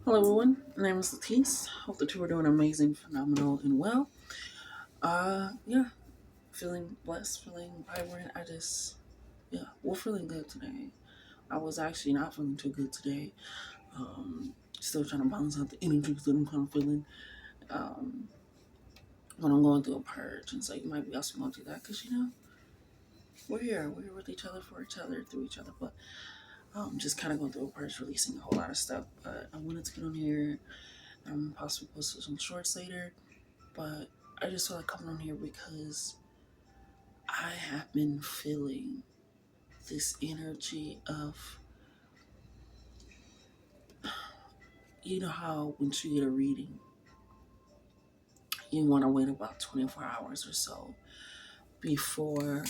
Hello, everyone. My name is Latisse. Hope that you are doing amazing, phenomenal, and well. Yeah, feeling blessed, feeling vibrant. We're feeling good today. I was actually not feeling too good today. Still trying to balance out the energies that I'm kind of feeling um, when I'm going through a purge. And so you might be also going through that because, we're here with each other, for each other, through each other. But just kind of going through a purge, releasing a whole lot of stuff. But I wanted to get on here and possibly post some shorts later. But I just feel like coming on here because I have been feeling this energy of, how when you get a reading, you want to wait about 24 hours or so before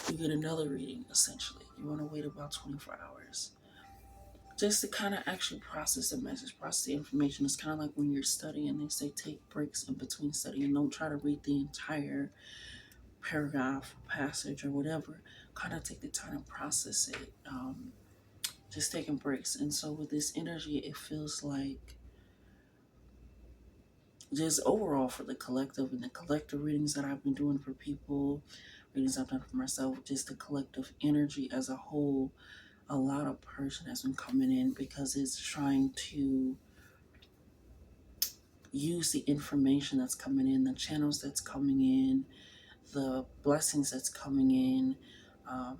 you get another reading, essentially. You want to wait about 24 hours just to kind of actually process the message, process the information. It's kind of like when you're studying, they say take breaks in between studying. Don't try to read the entire paragraph, passage, or whatever. Kind of take the time to process it. Just taking breaks. And so with this energy, it feels like just overall for the collective and the collective readings that I've been doing for people, readings I've done for myself, just the collective energy as a whole, a lot of person has been coming in because it's trying to use the information that's coming in, the channels that's coming in, the blessings that's coming in.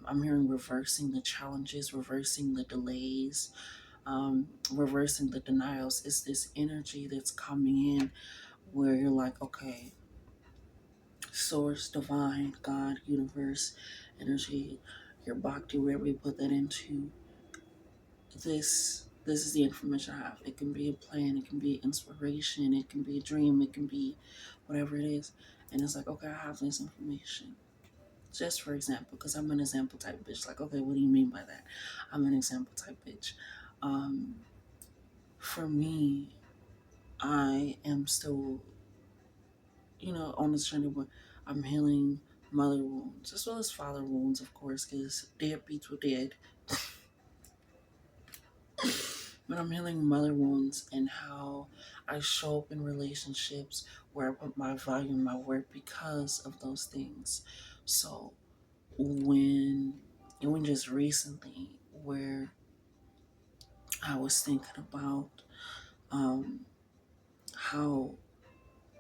I'm hearing reversing the challenges, reversing the delays, reversing the denials. It's this energy that's coming in where you're like, okay, source, divine, God, universe, energy, your bhakti, wherever you put that into, this is the information I have. It can be a plan, it can be inspiration, it can be a dream, it can be whatever it is. And it's like, okay, I have this information. Just for example, because I'm an example type bitch. Like, okay, what do you mean by that? I'm an example type bitch. Um, for me, I am still, on this journey where I'm healing mother wounds as well as father wounds, of course, because dead beats with dead. But I'm healing mother wounds and how I show up in relationships where I put my value and my worth because of those things. So when even just recently, where I was thinking about um, how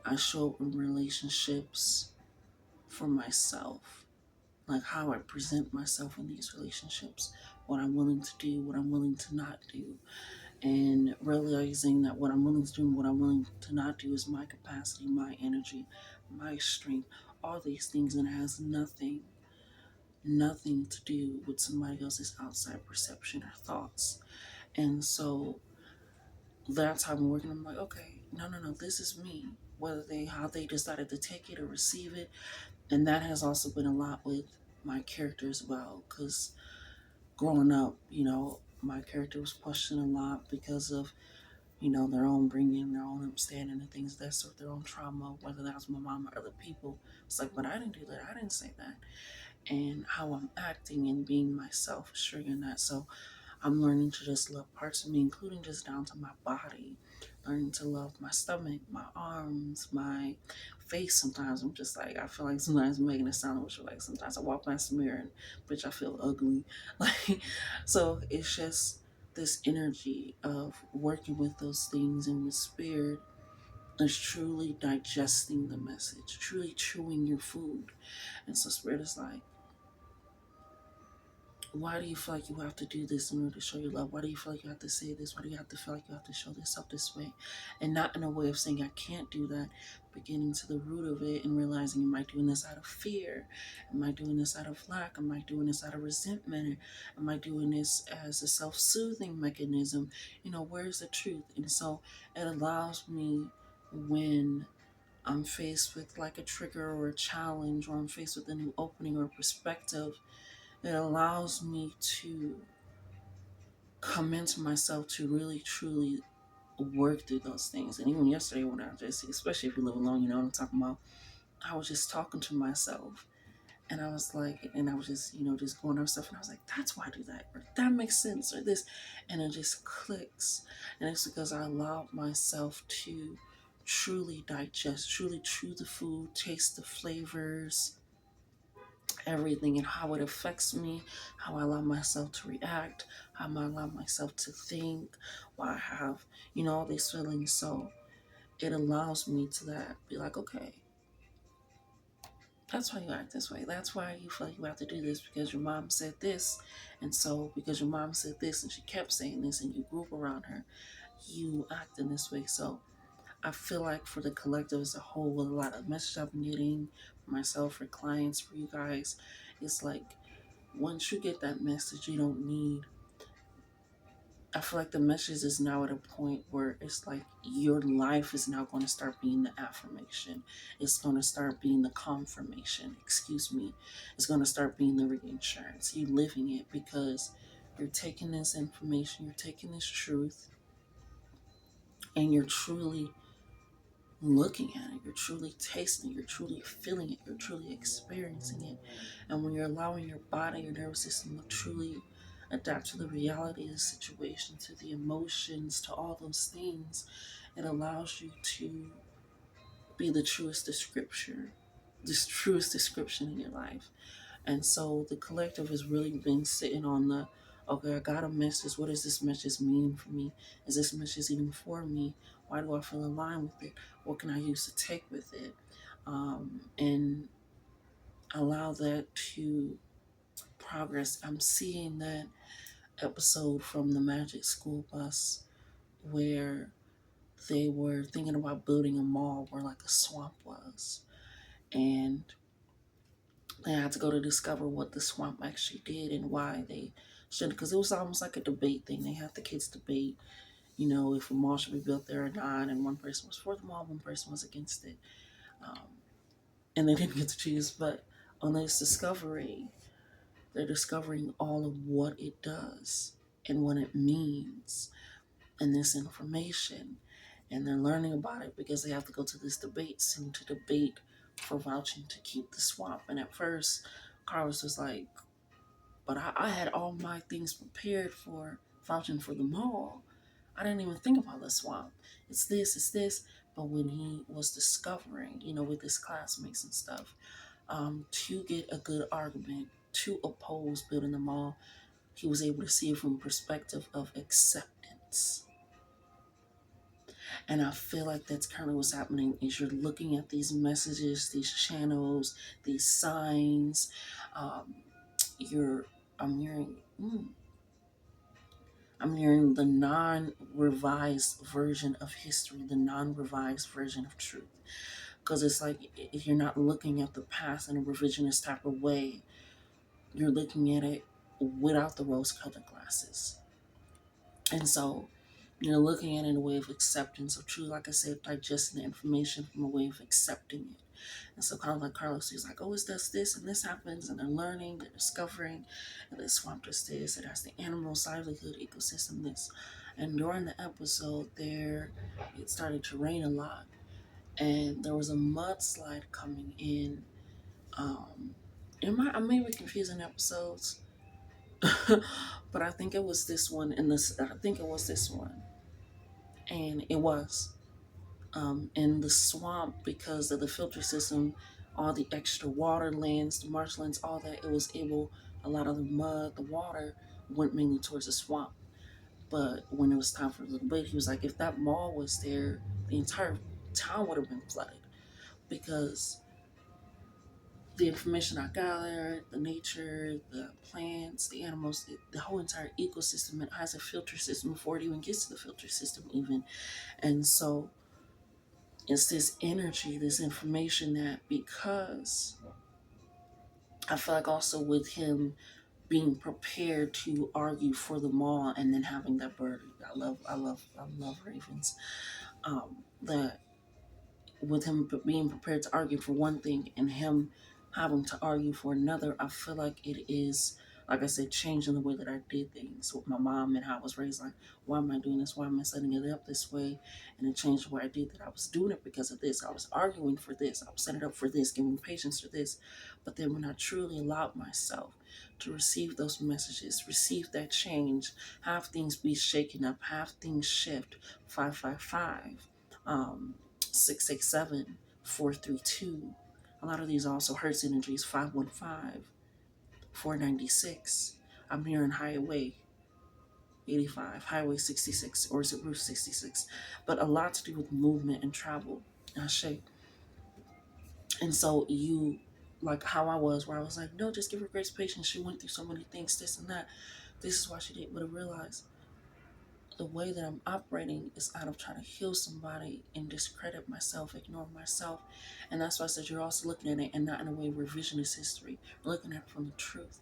I show up in relationships for myself, like how I present myself in these relationships, what I'm willing to do, what I'm willing to not do, and realizing that what I'm willing to do and what I'm willing to not do is my capacity, my energy, my strength, all these things, and it has nothing to do with somebody else's outside perception or thoughts. And so that's how I'm working. I'm like, okay, no, this is me. Whether how they decided to take it or receive it, and that has also been a lot with my character as well. Because growing up, my character was questioned a lot because of their own bringing, their own understanding and things of that sort, their own trauma, whether that was my mom or other people. It's like, but I didn't do that. I didn't say that. And how I'm acting and being myself is triggering that. So I'm learning to just love parts of me, including just down to my body. Learning to love my stomach, my arms, my face. Sometimes I'm just like, I feel like sometimes I'm making a sound, which like sometimes I walk past the mirror and bitch, I feel ugly. Like, so it's just this energy of working with those things and with spirit is truly digesting the message, truly chewing your food. And so spirit is like, why do you feel like you have to do this in order to show your love? Why do you feel like you have to say this? Why do you have to feel like you have to show this up this way? And not in a way of saying I can't do that, but getting to the root of it and realizing, am I doing this out of fear? Am I doing this out of lack? Am I doing this out of resentment? Am I doing this as a self-soothing mechanism? Where's the truth? And so it allows me, when I'm faced with like a trigger or a challenge, or I'm faced with a new opening or perspective, it allows me to come into myself to really truly work through those things. And even yesterday when I just, especially if you live alone, you know what I'm talking about, I was just talking to myself And I was like, and I was just, just going over stuff. And I was like, that's why I do that. Or that makes sense. Or this. And it just clicks. And it's because I allowed myself to truly digest, truly chew the food, taste the flavors, everything, and how it affects me, how I allow myself to react, how I allow myself to think, why I have, all these feelings. So it allows me to that be like, okay, that's why you act this way. That's why you feel like you have to do this because your mom said this. And so because your mom said this and she kept saying this and you grew up around her, you act in this way. So I feel like for the collective as a whole, with a lot of messages I've been getting for myself, for clients, for you guys, it's like once you get that message, you don't need. I feel like the message is now at a point where it's like your life is now going to start being the affirmation. It's going to start being the confirmation. Excuse me. It's going to start being the reinsurance. You living it because you're taking this information, you're taking this truth, and you're truly looking at it, you're truly tasting it, you're truly feeling it, you're truly experiencing it. And when you're allowing your body, your nervous system to truly adapt to the reality of the situation, to the emotions, to all those things, it allows you to be the truest description in your life. And so the collective has really been sitting on the, okay, I got a message. What does this message mean for me? Is this message even for me? Why do I feel aligned with it? What can I use to take with it? And allow that to progress. I'm seeing that episode from the Magic School Bus where they were thinking about building a mall where like a swamp was. And they had to go to discover what the swamp actually did and why they should, because it was almost like a debate thing. They had the kids debate, if a mall should be built there or not, and one person was for the mall, one person was against it, um, and they didn't get to choose. But on this discovery, they're discovering all of what it does and what it means, and this information, and they're learning about it because they have to go to this debate scene to debate for vouching to keep the swamp. And at first, Carlos was like, but I had all my things prepared for vouching for the mall. I didn't even think about the swamp. It's this, it's this. But when he was discovering, with his classmates and stuff, to get a good argument to oppose building the mall, he was able to see it from a perspective of acceptance. And I feel like that's kind of what's happening is you're looking at these messages, these channels, these signs. Um, you're, I'm hearing, I'm hearing the non-revised version of history, the non-revised version of truth. Because it's like if you're not looking at the past in a revisionist type of way, you're looking at it without the rose-colored glasses. And so you're looking at it in a way of acceptance of truth. Like I said, digesting the information from a way of accepting it. And so kind of like Carlos, he's like, oh, it does this and this happens, and they're learning, they're discovering, and the swamp does this, it has the animal's livelihood ecosystem this. And during the episode there, it started to rain a lot, and there was a mudslide coming in. I may be confusing episodes, but I think it was this one, and it was. In the swamp because of the filter system, all the extra water lands, the marshlands, all that, it was able, a lot of the mud, the water went mainly towards the swamp. But when it was time for the debate, he was like, if that mall was there, the entire town would have been flooded because the information I gathered, the nature, the plants, the animals, the whole entire ecosystem, it has a filter system before it even gets to the filter system even. And so it's this energy, this information that because I feel like also with him being prepared to argue for the mall and then having that bird, I love ravens. That with him being prepared to argue for one thing and him having to argue for another, I feel like it is like I said, changing the way that I did things with my mom and how I was raised. Like, why am I doing this? Why am I setting it up this way? And it changed the way I did that. I was doing it because of this. I was arguing for this. I was setting it up for this, giving patience for this. But then when I truly allowed myself to receive those messages, receive that change, have things be shaken up, have things shift. 555, 667, 432. A lot of these also Hertz energies. 515, 496. I'm hearing Highway 85, Highway 66, or is it Route 66? But a lot to do with movement and travel. Ashe. And so you, like how I was, where I was like, no, just give her grace, patience. She went through so many things, this and that. This is why she did. But I realized the way that I'm operating is out of trying to heal somebody and discredit myself, ignore myself. And that's why I said you're also looking at it and not in a way of revisionist history, looking at it from the truth.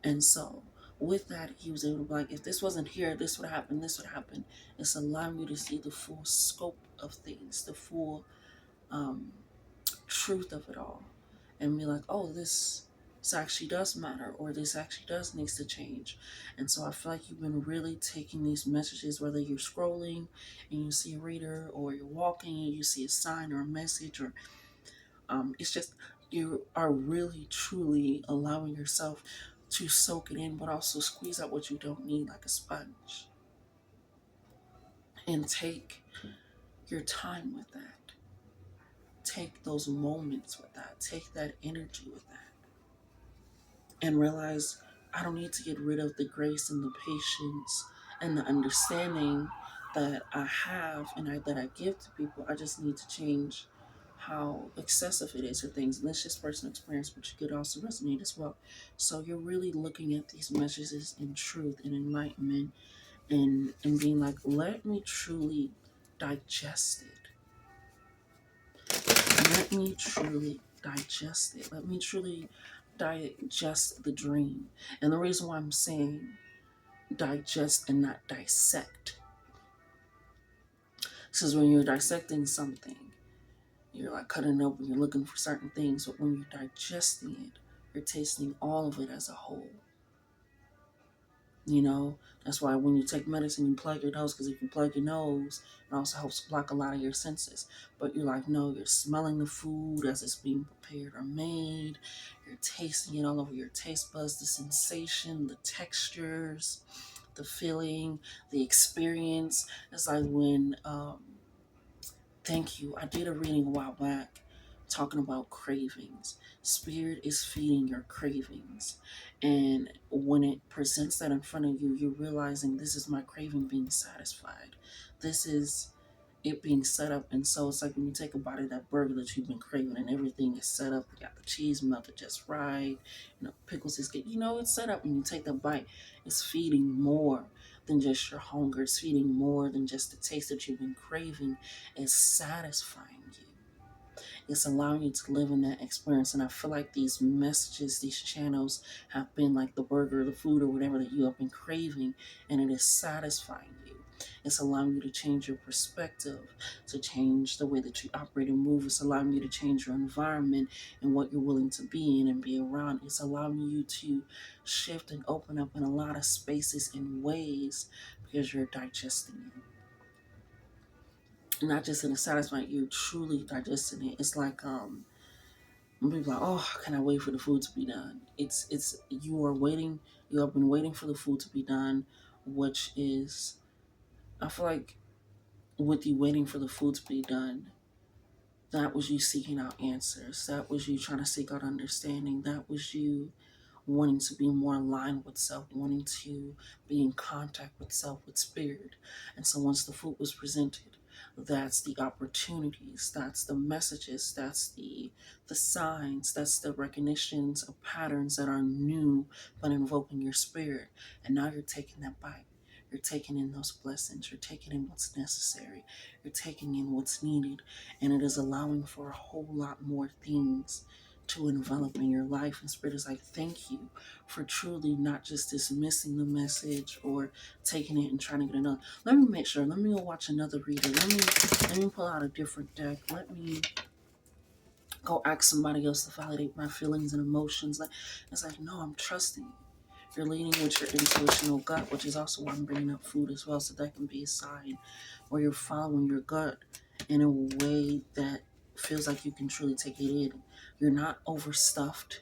And so with that, he was able to be like, if this wasn't here, this would happen, this would happen. It's allowing you to see the full scope of things, the full um, truth of it all, and be like, oh, this actually does matter, or this actually does needs to change. And so I feel like you've been really taking these messages, whether you're scrolling and you see a reader, or you're walking and you see a sign or a message, or it's just you are really truly allowing yourself to soak it in, but also squeeze out what you don't need like a sponge, and take your time with that. Take those moments with that. Take that energy with that. And realize I don't need to get rid of the grace and the patience and the understanding that I have and that I give to people. I just need to change how excessive it is or things. And that's just personal experience, but you could also resonate as well. So you're really looking at these messages in truth and enlightenment, and being like, let me truly digest it. Let me truly digest it. Let me truly digest the dream. And the reason why I'm saying digest and not dissect, because when you're dissecting something, you're like cutting it open, you're looking for certain things, but when you're digesting it, you're tasting all of it as a whole. You know, that's why when you take medicine, you plug your nose, because if you plug your nose, it also helps block a lot of your senses. But you're like, no, you're smelling the food as it's being prepared or made. You're tasting it all over your taste buds, the sensation, the textures, the feeling, the experience. It's like when, thank you, I did a reading a while back talking about cravings. Spirit is feeding your cravings. And when it presents that in front of you, you're realizing this is my craving being satisfied. This is it being set up. And so it's like when you take a bite of that burger that you've been craving and everything is set up, you got the cheese melted just right, pickles is good, it's set up, and you take the bite, it's feeding more than just your hunger, it's feeding more than just the taste that you've been craving, it's satisfying you. It's allowing you to live in that experience. And I feel like these messages, these channels have been like the burger, the food, or whatever that you have been craving, and it is satisfying you. It's allowing you to change your perspective, to change the way that you operate and move. It's allowing you to change your environment and what you're willing to be in and be around. It's allowing you to shift and open up in a lot of spaces and ways because you're digesting it. Not just in a satisfying, you're truly digesting it. It's like people like, oh, can I wait for the food to be done? It's you are waiting. You have been waiting for the food to be done, which is, I feel like, with you waiting for the food to be done, that was you seeking out answers. That was you trying to seek out understanding. That was you wanting to be more aligned with self, wanting to be in contact with self, with spirit. And so once the food was presented, that's the opportunities, that's the messages, that's the signs, that's the recognitions of patterns that are new but invoking your spirit. And now you're taking that bite. You're taking in those blessings. You're taking in what's necessary. You're taking in what's needed. And it is allowing for a whole lot more things to envelop in your life. And Spirit is like, thank you for truly not just dismissing the message or taking it and trying to get another. Let me make sure. Let me go watch another reader. Let me pull out a different deck. Let me go ask somebody else to validate my feelings and emotions. Like, it's like, no, I'm trusting you. You're leading with your intuitional gut, which is also why I'm bringing up food as well, so that can be a sign where you're following your gut in a way that feels like you can truly take it in. You're not overstuffed,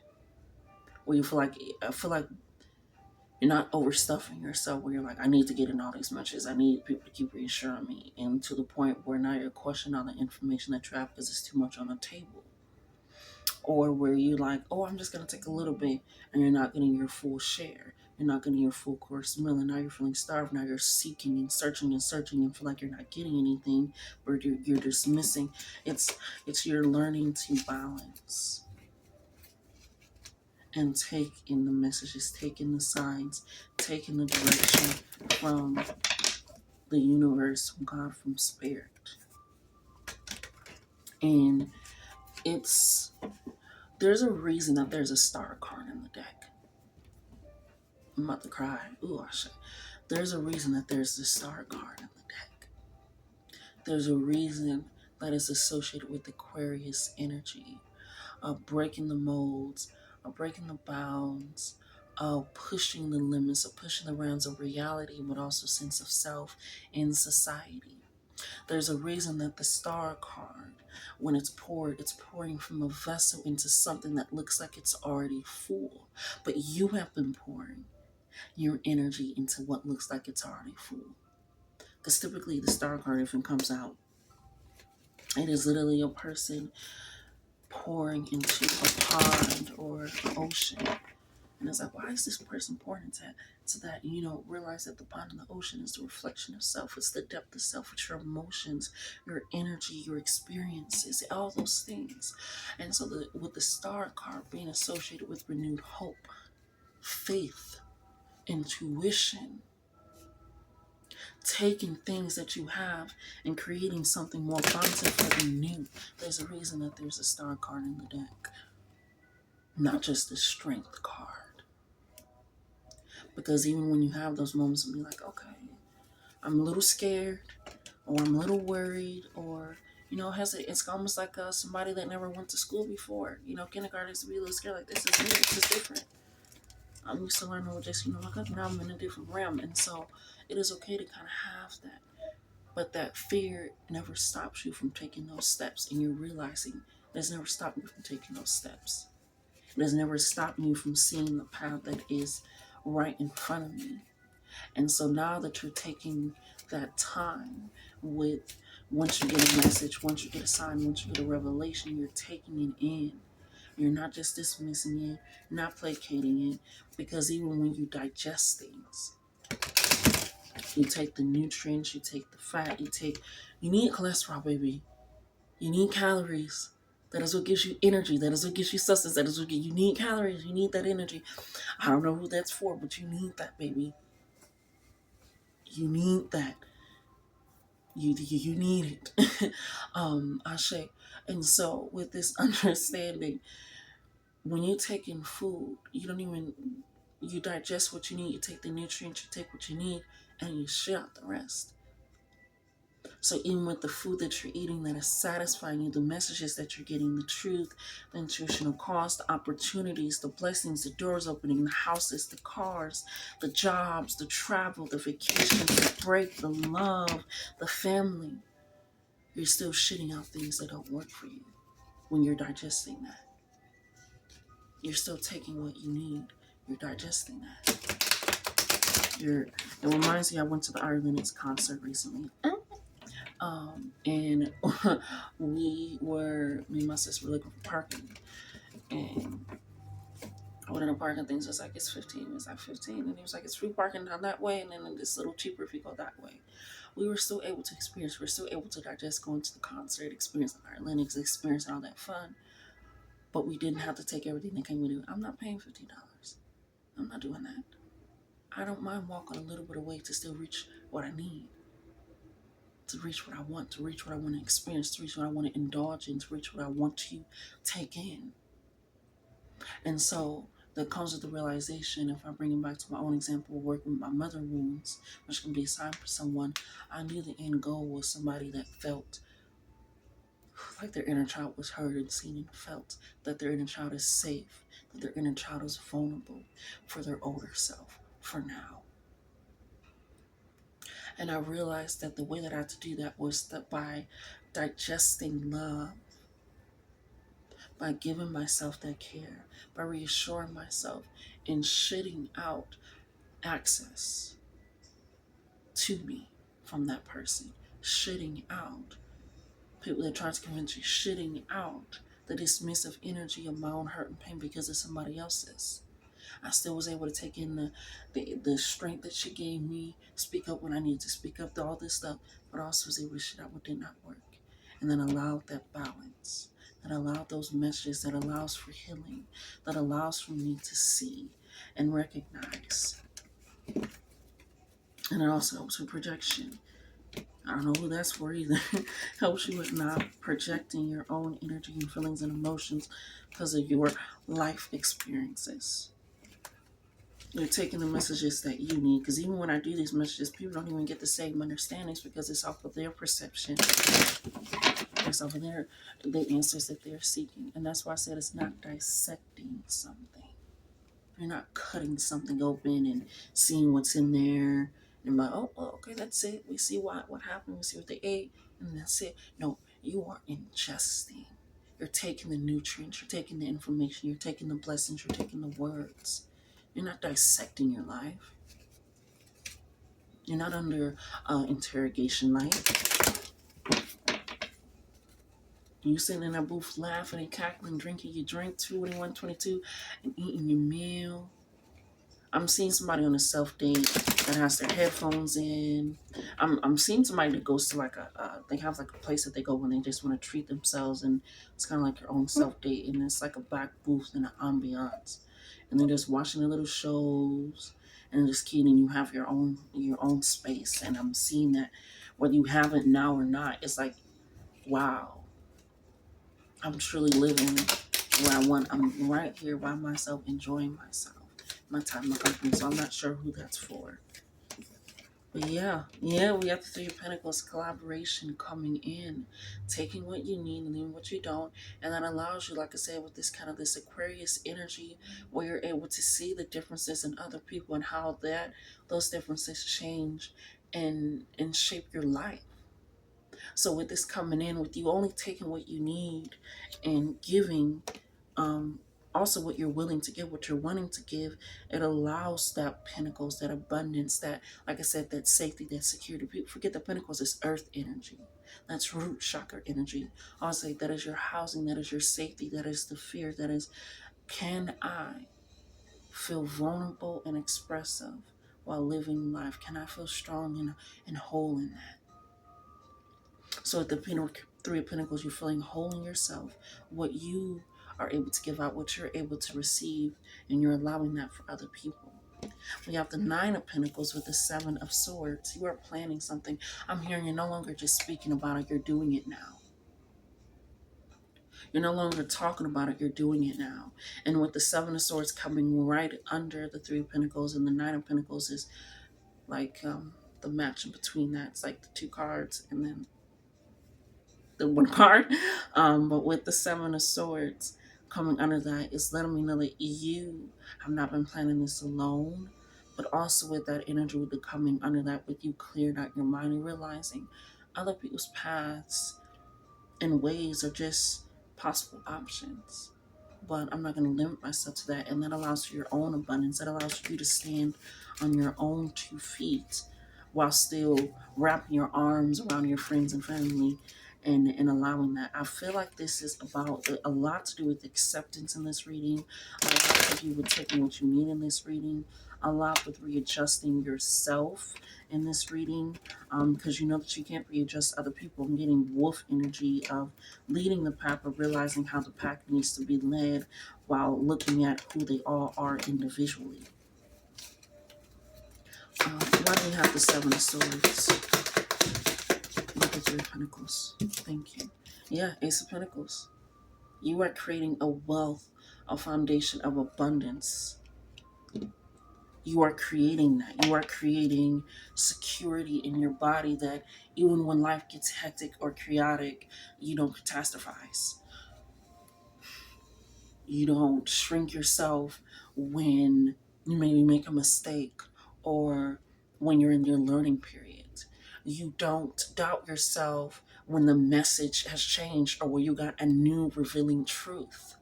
where you feel like you're not overstuffing yourself, where you're like, I need to get in all these messages. I need people to keep reassuring me, and to the point where now you're questioning all the information that you have because it's too much on the table. Or where you're like, oh, I'm just going to take a little bit, and you're not getting your full share. You're not getting your full course meal, and now you're feeling starved. Now you're seeking and searching and feel like you're not getting anything, or you're dismissing. It's you're learning to balance and take in the messages, take in the signs, take in the direction from the universe, from God, from spirit. And there's a reason that there's a star card in the deck. I'm about to cry. Ooh, I should. There's a reason that there's the star card in the deck. There's a reason that is associated with Aquarius energy of breaking the molds, of breaking the bounds, of pushing the limits, of pushing the realms of reality, but also sense of self in society. There's a reason that the star card, when it's poured, it's pouring from a vessel into something that looks like it's already full, but you have been pouring your energy into what looks like it's already full. Because typically the star card, if it comes out, it is literally a person pouring into a pond or an ocean. And it's like, why is this person pouring into that? Realize that the pond and the ocean is the reflection of self. It's the depth of self. It's your emotions, your energy, your experiences, all those things. And so with the star card being associated with renewed hope, faith, intuition, taking things that you have and creating something more bountiful and new. There's a reason that there's a star card in the deck, not just the strength card. Because even when you have those moments and be like, okay, I'm a little scared, or I'm a little worried, or it's almost like somebody that never went to school before. Kindergarten is to be a little scared, like this is new, this is different. I'm used to learning with this, like now I'm in a different realm, and so it is okay to kind of have that. But that fear never stops you from taking those steps, and you're realizing it has never stopped you from taking those steps. It has never stopped you from seeing the path that is right in front of me. And so now that you're taking that time with, once you get a message, once you get a sign, once you get a revelation, you're taking it in. You're not just dismissing it, you're not placating it, because even when you digest things, you take the nutrients, you take the fat, you need cholesterol, baby. You need calories. That is what gives you energy. That is what gives you sustenance. That is what you need calories. You need that energy. I don't know who that's for, but you need that, baby. You need that. You need it. Ashe. And so with this understanding, when you take in food, you digest what you need, you take the nutrients, you take what you need, and you shit out the rest. So even with the food that you're eating that is satisfying you, the messages that you're getting, the truth, the nutritional cost, the opportunities, the blessings, the doors opening, the houses, the cars, the jobs, the travel, the vacations, the break, the love, the family, you're still shitting out things that don't work for you when you're digesting that. You're still taking what you need. You're digesting that. It reminds me, I went to the Ari Lennox concert recently. And me and my sister were looking for parking. And one of the parking things was like, it's 15. It was like 15. And he was like, it's free parking down that way. And then it's a little cheaper if you go that way. We were still able to experience, we were still able to digest going to the concert, experience the Ari Lennox, experience all that fun. But we didn't have to take everything that came with it. I'm not paying $15. I'm not doing that. I don't mind walking a little bit away to still reach what I need. To reach what I want, to reach what I want to experience, to reach what I want to indulge in, to reach what I want to take in. And so that comes with the realization, if I bring it back to my own example of working with my mother wounds, which can be a sign for someone, I knew the end goal was somebody that felt like their inner child was heard and seen and felt, that their inner child is safe, that their inner child is vulnerable for their older self for now. And I realized that the way that I had to do that was that by digesting love, by giving myself that care, by reassuring myself and shitting out access to me from that person, shitting out people that try to convince you, shitting out the dismissive energy of my own hurt and pain because of somebody else's. I still was able to take in the strength that she gave me, speak up when I needed to speak up, to all this stuff, but also was able to shit out what did not work. And then allowed that balance, that allowed those messages, that allows for healing, that allows for me to see and recognize. And it also helps with projection. I don't know who that's for either. Helps you with not projecting your own energy and feelings and emotions because of your life experiences. You're taking the messages that you need, because even when I do these messages, people don't even get the same understandings because it's off of their perception. It's off of the answers that they're seeking. And that's why I said it's not dissecting something. You're not cutting something open and seeing what's in there. And like, oh, okay, that's it. We see what happened. We see what they ate, and that's it. No, you are ingesting. You're taking the nutrients. You're taking the information. You're taking the blessings. You're taking the words. You're not dissecting your life. You're not under interrogation life. You sitting in a booth laughing and cackling, drinking your drink, 21, 22, and eating your meal. I'm seeing somebody on a self-date that has their headphones in. I'm seeing somebody that goes to like they have like a place that they go when they just want to treat themselves, and it's kind of like your own self-date, and it's like a back booth and an ambiance. And they're just watching the little shows and just kidding. You have your own space, and I'm seeing that whether you have it now or not, it's like, wow, I'm truly living where I want. I'm right here by myself, enjoying myself, my time, my company. So I'm not sure who that's for. But yeah, we have the Three of Pentacles, collaboration coming in, taking what you need and leaving what you don't. And that allows you, like I said, with this kind of this Aquarius energy, where you're able to see the differences in other people and how those differences change and shape your life. So with this coming in, with you only taking what you need and giving, also what you're willing to give, what you're wanting to give, it allows that pentacles, that abundance, that, like I said, that safety, that security. People forget the pentacles is earth energy. That's root chakra energy. I'll say that is your housing, that is your safety, that is the fear, that is, can I feel vulnerable and expressive while living life? Can I feel strong and whole in that? So at the Three of Pentacles, you're feeling whole in yourself, what you are able to give out, what you're able to receive, and you're allowing that for other people. We have the Nine of Pentacles with the Seven of Swords. You are planning something. I'm hearing you're no longer just speaking about it, you're doing it now. You're no longer talking about it, you're doing it now. And with the Seven of Swords coming right under the Three of Pentacles, and the Nine of Pentacles is like the match in between that. It's like the two cards and then the one card. But with the Seven of Swords coming under that, it's letting me know that you have not been planning this alone, but also with that energy with the coming under that, with you cleared out your mind and realizing other people's paths and ways are just possible options. But I'm not going to limit myself to that. And that allows for your own abundance. That allows for you to stand on your own 2 feet while still wrapping your arms around your friends and family and allowing that. I feel like this is about a lot to do with acceptance in this reading. A lot to do with taking what you need in this reading. A lot with readjusting yourself in this reading, because you know that you can't readjust other people. I'm getting wolf energy of leading the pack, or realizing how the pack needs to be led while looking at who they all are individually. Why do we have the Seven of Swords? Look at the Three of Pentacles. Thank you. Yeah, Ace of Pentacles. You are creating a wealth, a foundation of abundance. You are creating that. You are creating security in your body that even when life gets hectic or chaotic, you don't catastrophize. You don't shrink yourself when you maybe make a mistake or when you're in your learning period. You don't doubt yourself when the message has changed or when you got a new revealing truth.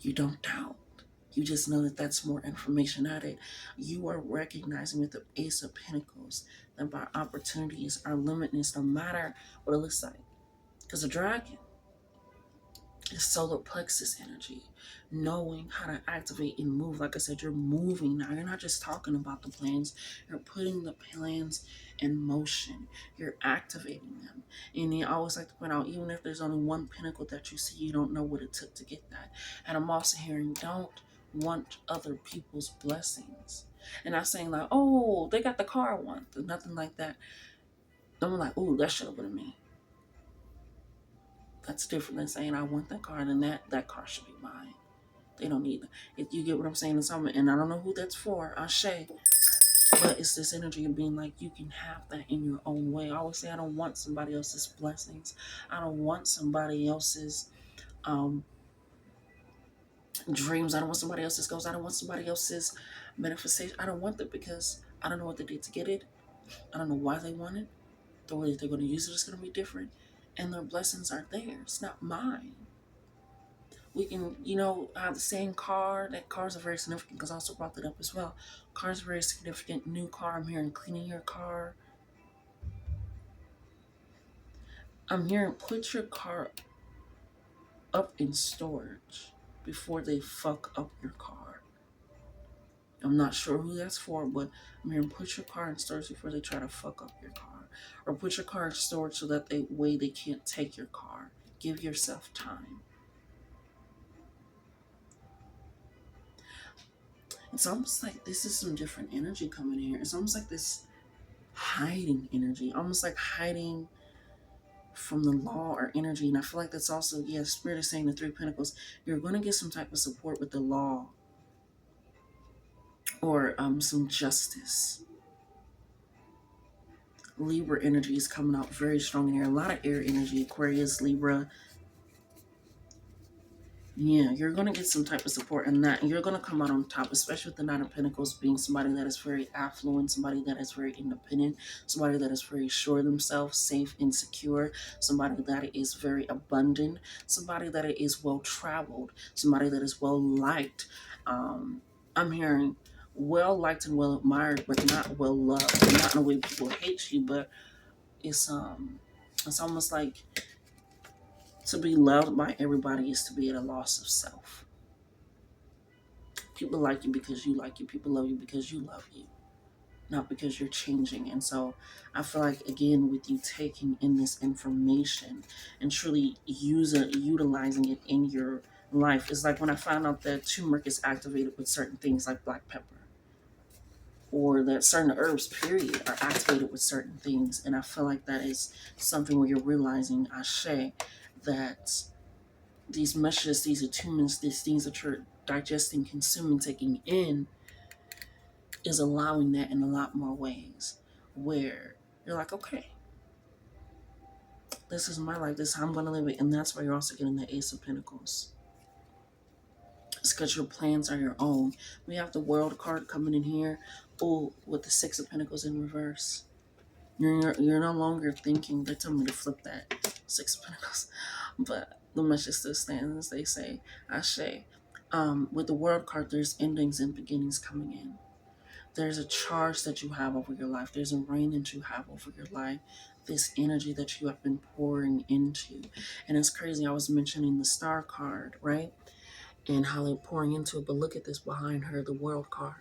You don't doubt. You just know that that's more information added. You are recognizing with the Ace of Pentacles that our opportunities are limitless no matter what it looks like. Because the dragon is solar plexus energy, knowing how to activate and move. Like I said, you're moving now. You're not just talking about the plans, you're putting the plans in motion. You're activating them. And I always like to point out, even if there's only one pinnacle that you see, you don't know what it took to get that. And I'm also hearing, don't want other people's blessings. And not saying like, oh, they got the car I want. Nothing like that. I'm like, oh, that should have been me. That's different than saying I want that car and that car should be mine. They don't need it. If you get what I'm saying, and I don't know who that's for, Ashe, but it's this energy of being like, you can have that in your own way. I always say, I don't want somebody else's blessings. I don't want somebody else's um, dreams. I don't want somebody else's goals. I don't want somebody else's manifestation. I don't want that because I don't know what they did to get it. I don't know why they want it. The way that they're going to use it is going to be different. And their blessings are theirs, not mine. We can, have the same car. That cars are very significant because I also brought that up as well. Cars are very significant. New car, I'm hearing cleaning your car. I'm hearing put your car up in storage before they fuck up your car. I'm not sure who that's for, but I'm hearing put your car in storage before they try to fuck up your car. Or put your car in storage so that they can't take your car. Give yourself time. It's almost like this is some different energy coming in here. It's almost like this hiding energy, almost like hiding from the law or energy. And I feel like that's also, Spirit is saying the Three of Pentacles, you're going to get some type of support with the law or some justice. Libra energy is coming out very strong in here. A lot of air energy, Aquarius, Libra. Yeah, you're going to get some type of support in that. And you're going to come out on top, especially with the Nine of Pentacles being somebody that is very affluent, somebody that is very independent, somebody that is very sure of themselves, safe and secure, somebody that is very abundant, somebody that is well traveled, somebody that is well liked. I'm hearing well liked and well admired, but not well loved. Not in a way people hate you, but it's almost like to be loved by everybody is to be at a loss of self. People like you because you like you. People love you because you love you, not because you're changing. And so I feel like, again, with you taking in this information and truly utilizing it in your life, it's like when I found out that turmeric is activated with certain things like black pepper, or that certain herbs, period, are activated with certain things. And I feel like that is something where you're realizing, Ashe, that these messages, these attunements, these things that you're digesting, consuming, taking in, is allowing that in a lot more ways where you're like, okay, this is my life, this is how I'm going to live it. And that's why you're also getting the Ace of Pentacles. It's because your plans are your own. We have the World card coming in here, with the Six of Pentacles in reverse. You're no longer thinking. They told me to flip that Six of Pentacles, but the message still stands. They say, Ashe. With the World card, there's endings and beginnings coming in. There's a charge that you have over your life. There's a rain that you have over your life. This energy that you have been pouring into. And it's crazy. I was mentioning the Star card, right? And how they're pouring into it. But look at this behind her, the World card.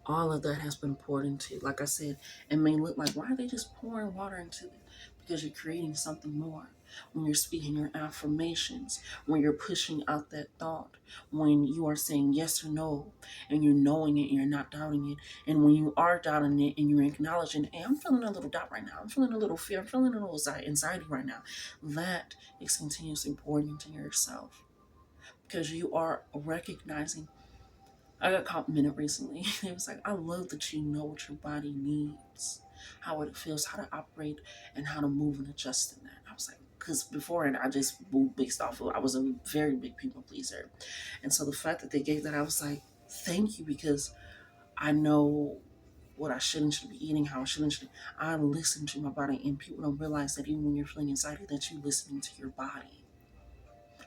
All of that has been poured into. Like I said, it may look like, why are they just pouring water into it? Because you're creating something more. When you're speaking your affirmations, when you're pushing out that thought, when you are saying yes or no, and you're knowing it and you're not doubting it, and when you are doubting it and you're acknowledging, hey, I'm feeling a little doubt right now, I'm feeling a little fear, I'm feeling a little anxiety right now, that is continuously pouring into yourself because you are recognizing I got complimented recently. It was like, I love that you know what your body needs, how it feels, how to operate, and how to move and adjust in that. I was like, because before it, I just moved based off of, I was a very big people pleaser. And so the fact that they gave that, I was like, thank you, because I know what I should be eating, how I should. I listen to my body, and people don't realize that even when you're feeling anxiety, that you're listening to your body.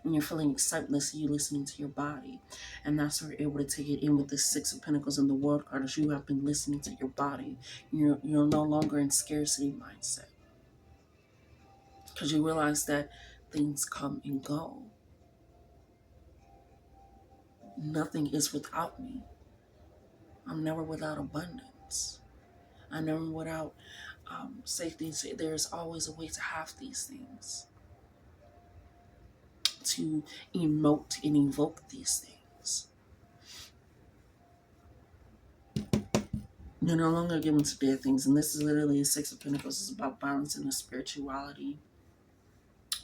When you're feeling excitement, you listening to your body. And that's where you're able to take it in with the Six of Pentacles and the World card, as you have been listening to your body. You're no longer in scarcity mindset, because you realize that things come and go. Nothing is without me. I'm never without abundance. I'm never without safety. There's always a way to have these things, to emote and evoke these things. You're no longer given to dead things. And this is literally a Six of Pentacles. It's about balancing the spirituality.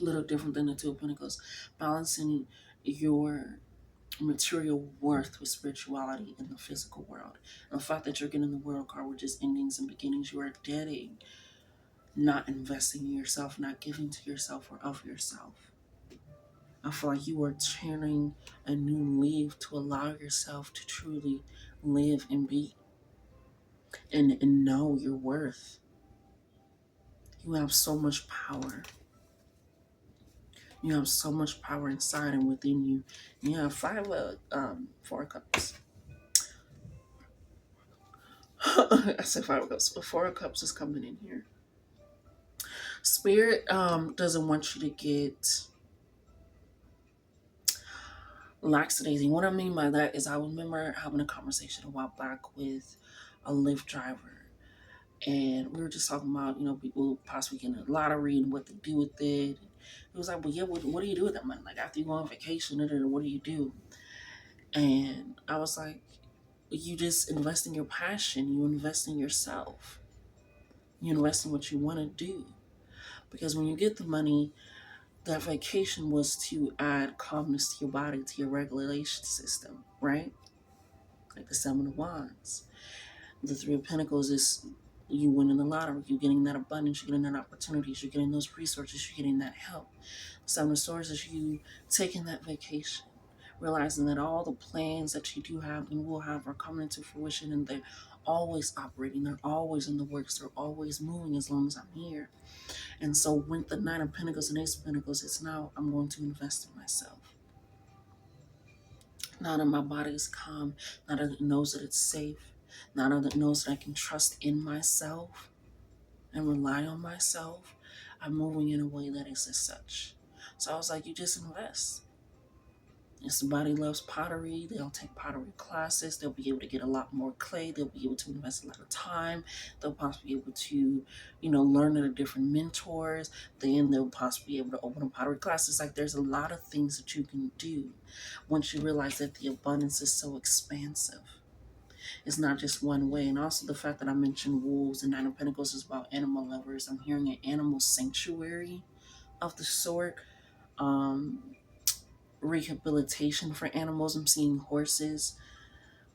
A little different than the Two of Pentacles. Balancing your material worth with spirituality in the physical world. And the fact that you're getting the World card, which is endings and beginnings, you are deading, not investing in yourself, not giving to yourself or of yourself. I feel like you are turning a new leaf to allow yourself to truly live and be and know your worth. You have so much power. You have so much power inside and within you. You have Four of Cups. I said Five of Cups, but Four of Cups is coming in here. Spirit doesn't want you to get lackadaisy. What I mean by that is, I remember having a conversation a while back with a Lyft driver, and we were just talking about, people possibly getting a lottery and what to do with it. He was like, "Well, yeah, what do you do with that money? Like, after you go on vacation, what do you do?" And I was like, "You just invest in your passion. You invest in yourself. You invest in what you want to do. Because when you get the money, that vacation was to add calmness to your body, to your regulation system, right? Like the Seven of Wands. The Three of Pentacles is you winning the lottery, you getting that abundance, you getting that opportunities, you're getting those resources, you're getting that help. The Seven of Swords is you taking that vacation, realizing that all the plans that you do have and will have are coming into fruition, and they're always operating, they're always in the works, they're always moving as long as I'm here. And so with the Nine of Pentacles and Ace of Pentacles, it's now I'm going to invest in myself. Now that my body is calm, now that it knows that it's safe, now that it knows that I can trust in myself and rely on myself, I'm moving in a way that is as such. So I was like, you just invest. If somebody loves pottery, they'll take pottery classes. They'll be able to get a lot more clay. They'll be able to invest a lot of time. They'll possibly be able to, learn under different mentors. Then they'll possibly be able to open up pottery classes. Like, there's a lot of things that you can do once you realize that the abundance is so expansive. It's not just one way. And also the fact that I mentioned wolves and Nine of Pentacles is about animal lovers. I'm hearing an animal sanctuary of the sort. Rehabilitation for animals. I'm seeing horses.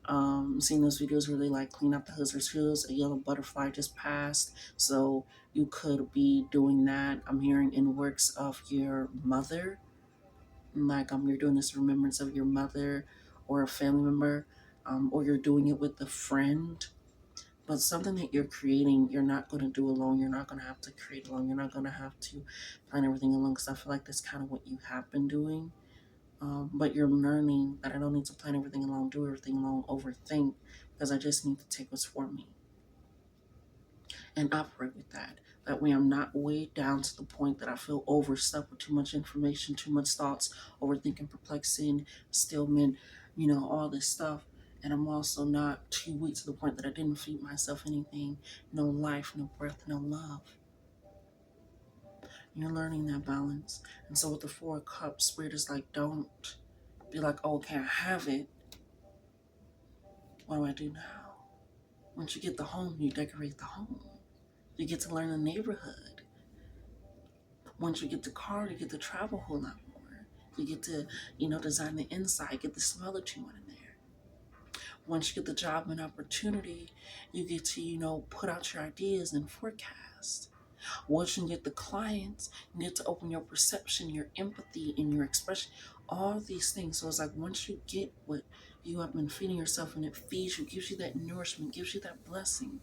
I'm seeing those videos where they like clean up the hooves. A yellow butterfly just passed, so you could be doing that. I'm hearing in works of your mother, like you're doing this in remembrance of your mother or a family member, or you're doing it with a friend. But something that you're creating, you're not going to do alone. You're not going to have to create alone. You're not going to have to plan everything alone, because I feel like that's kind of what you have been doing. But you're learning that I don't need to plan everything alone, do everything alone, overthink, because I just need to take what's for me and operate with that. That way I'm not weighed down to the point that I feel overstuffed with too much information, too much thoughts, overthinking, perplexing, stillment, all this stuff. And I'm also not too weak to the point that I didn't feed myself anything, no life, no breath, no love. You're learning that balance. And so with the Four of Cups, Spirit is like, don't be like, oh, okay, I have it. What do I do now? Once you get the home, you decorate the home. You get to learn the neighborhood. Once you get the car, you get to travel a whole lot more. You get to, design the inside, get the smell that you want in there. Once you get the job and opportunity, you get to, put out your ideas and forecast. Once you get the clients, you get to open your perception, your empathy, and your expression, all these things. So it's like once you get what you have been feeding yourself and it feeds you, gives you that nourishment, gives you that blessing,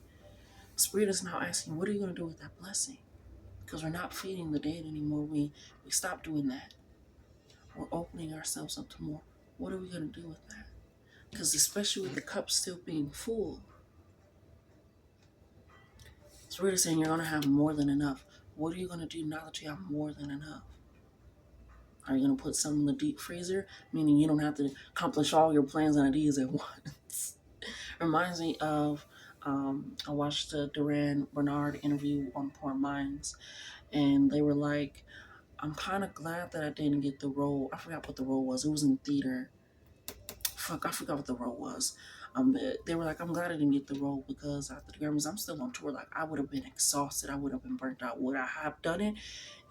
Spirit is now asking, what are you going to do with that blessing? Because we're not feeding the dead anymore. We stopped doing that. We're opening ourselves up to more. What are we going to do with that? Because especially with the cup still being full, Spirit is saying you're going to have more than enough. What are you going to do now that you have more than enough? Are you going to put some in the deep freezer? Meaning you don't have to accomplish all your plans and ideas at once. Reminds me of, I watched the Duran Bernard interview on Poor Minds, and they were like, I'm kind of glad that I didn't get the role. I forgot what the role was. It was in theater. Fuck, I forgot what the role was. They were like, I'm glad I didn't get the role because after the Grammys, I'm still on tour. Like, I would have been exhausted. I would have been burnt out. Would I have done it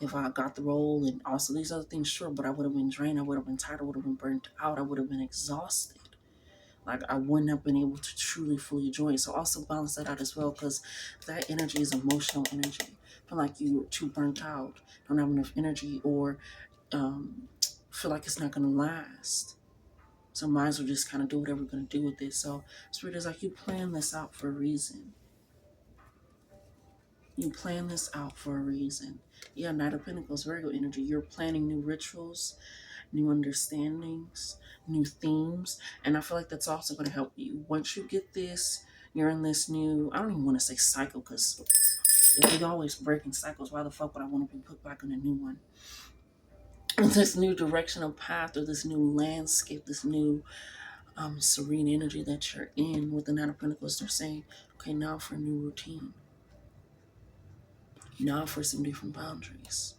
if I got the role and also these other things? Sure, but I would have been drained. I would have been tired. I would have been burnt out. I would have been exhausted. Like, I wouldn't have been able to truly, fully enjoy it. So also balance that out as well, because that energy is emotional energy. Feel like you're too burnt out, don't have enough energy, or feel like it's not going to last. So might as well just kind of do whatever we're going to do with it. So Spirit is like, you plan this out for a reason. You plan this out for a reason. Yeah, Knight of Pentacles, Virgo energy. You're planning new rituals, new understandings, new themes. And I feel like that's also going to help you. Once you get this, you're in this new, I don't even want to say cycle, because if you're always breaking cycles, why the fuck would I want to be put back in a new one? This new directional path, or this new landscape, this new serene energy that you're in with the Nine of Pentacles, they're saying, okay, now for a new routine. Now for some different boundaries.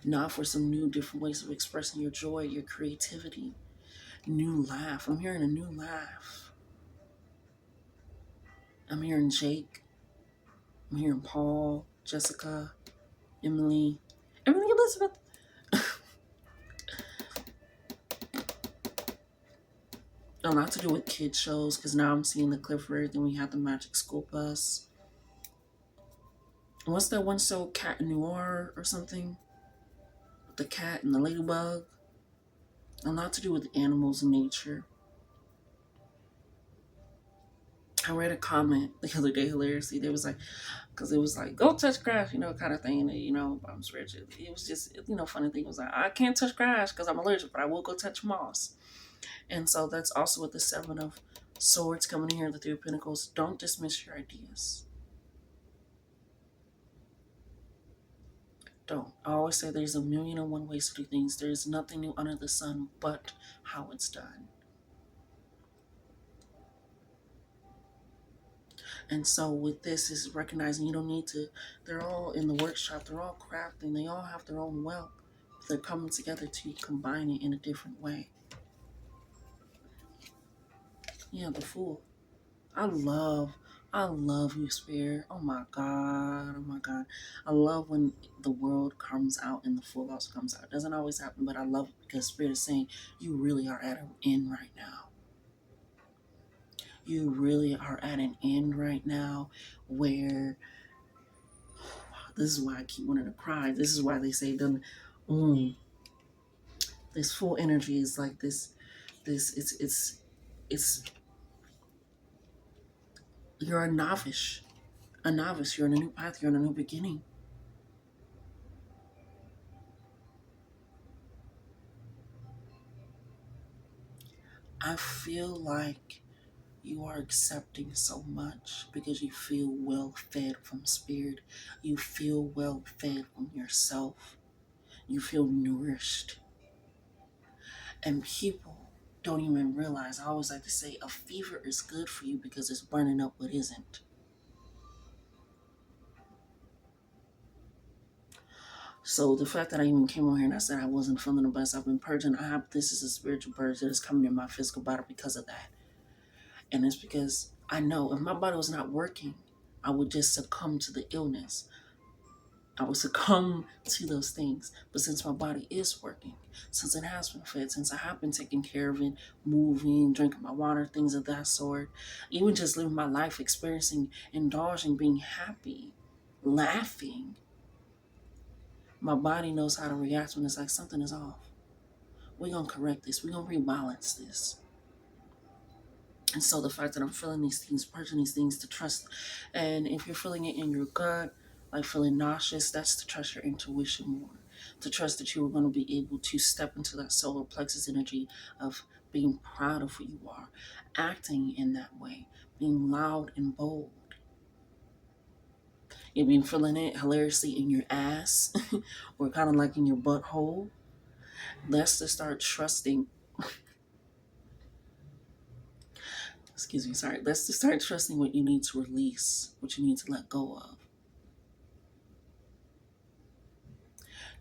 Now for some new different ways of expressing your joy, your creativity. New laugh. I'm hearing a new laugh. I'm hearing Jake. I'm hearing Paul, Jessica, Emily Elizabeth. A lot to do with kid shows, because now I'm seeing the Clifford, then we have the Magic School Bus. What's that one show, Cat Noir or something? The cat and the ladybug. A lot to do with animals and nature. I read a comment the other day, hilariously. They was like, because it was like, go touch grass, kind of thing. And, I'm spiritual. It was just, funny thing. It was like, I can't touch grass because I'm allergic, but I will go touch moss. And so that's also with the Seven of Swords coming in here, the Three of Pentacles. Don't dismiss your ideas. Don't. I always say there's a million and one ways to do things. There's nothing new under the sun but how it's done. And so with this is recognizing you don't need to, they're all in the workshop, they're all crafting, they all have their own wealth. They're coming together to combine it in a different way. Yeah, the Fool. I love you, Spirit. Oh my God. Oh my God. I love when the world comes out and the Fool also comes out. It doesn't always happen, but I love it because Spirit is saying you really are at an end right now. You really are at an end right now where this is why I keep wanting to cry. This is why they say this full energy is like this it's you're a novice. You're in a new path, you're in a new beginning. I feel like you are accepting so much because you feel well fed from Spirit. You feel well fed from yourself. You feel nourished. And people don't even realize, I always like to say, a fever is good for you because it's burning up what isn't. So the fact that I even came on here and I said I wasn't feeling the best, I've been purging. This is a spiritual purge that is coming in my physical body because of that. And it's because I know if my body was not working, I would just succumb to the illness. I would succumb to those things. But since my body is working, since it has been fed, since I have been taking care of it, moving, drinking my water, things of that sort, even just living my life, experiencing, indulging, being happy, laughing, my body knows how to react when it's like something is off. We're going to correct this. We're going to rebalance this. And so the fact that I'm feeling these things, purging these things, to trust. And if you're feeling it in your gut, like feeling nauseous, that's to trust your intuition more. To trust that you are going to be able to step into that solar plexus energy of being proud of who you are, acting in that way, being loud and bold. You've been feeling it hilariously in your ass or kind of like in your butthole. That's to start trusting. Excuse me, sorry. That's to start trusting what you need to release, what you need to let go of.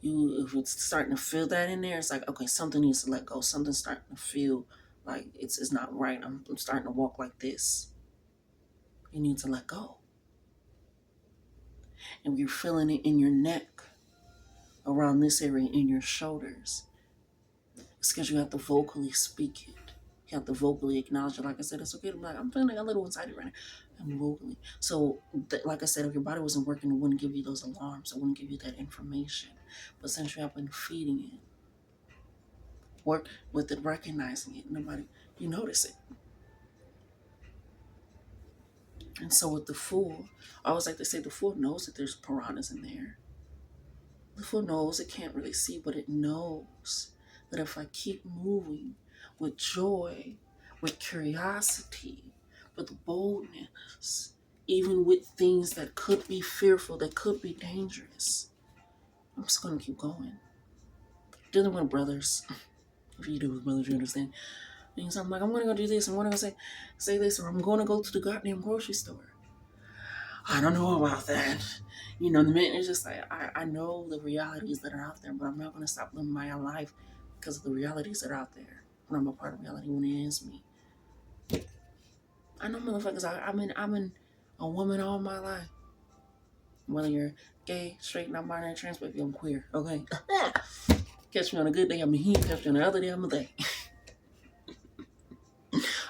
If it's starting to feel that in there, it's like, okay, something needs to let go. Something's starting to feel like it's not right. I'm starting to walk like this. You need to let go. And you're feeling it in your neck, around this area, in your shoulders. It's because you have to vocally speak it. You have to vocally acknowledge it. Like I said, it's okay to be like, I'm feeling like a little anxiety right now. And vocally. So, like I said, if your body wasn't working, it wouldn't give you those alarms. It wouldn't give you that information. But since you have been feeding it, work with it, recognizing it, you notice it. And so with the Fool, I always like to say the Fool knows that there's piranhas in there. The Fool knows it can't really see, but it knows that if I keep moving with joy, with curiosity, with boldness, even with things that could be fearful, that could be dangerous, I'm just going to keep going. Dealing with brothers, if you deal with brothers, you understand. And so I'm like, I'm going to go do this, I'm going to go say this, or I'm going to go to the goddamn grocery store. I don't know about that. The man is just like, I know the realities that are out there, but I'm not going to stop living my life because of the realities that are out there. When I'm a part of reality, when it is me. I know motherfuckers, I've been a woman all my life. Whether you're gay, straight, non-binary, trans, baby, I'm queer, okay? Catch me on a good day, I'm a he. Catch me on the other day, I'm a they.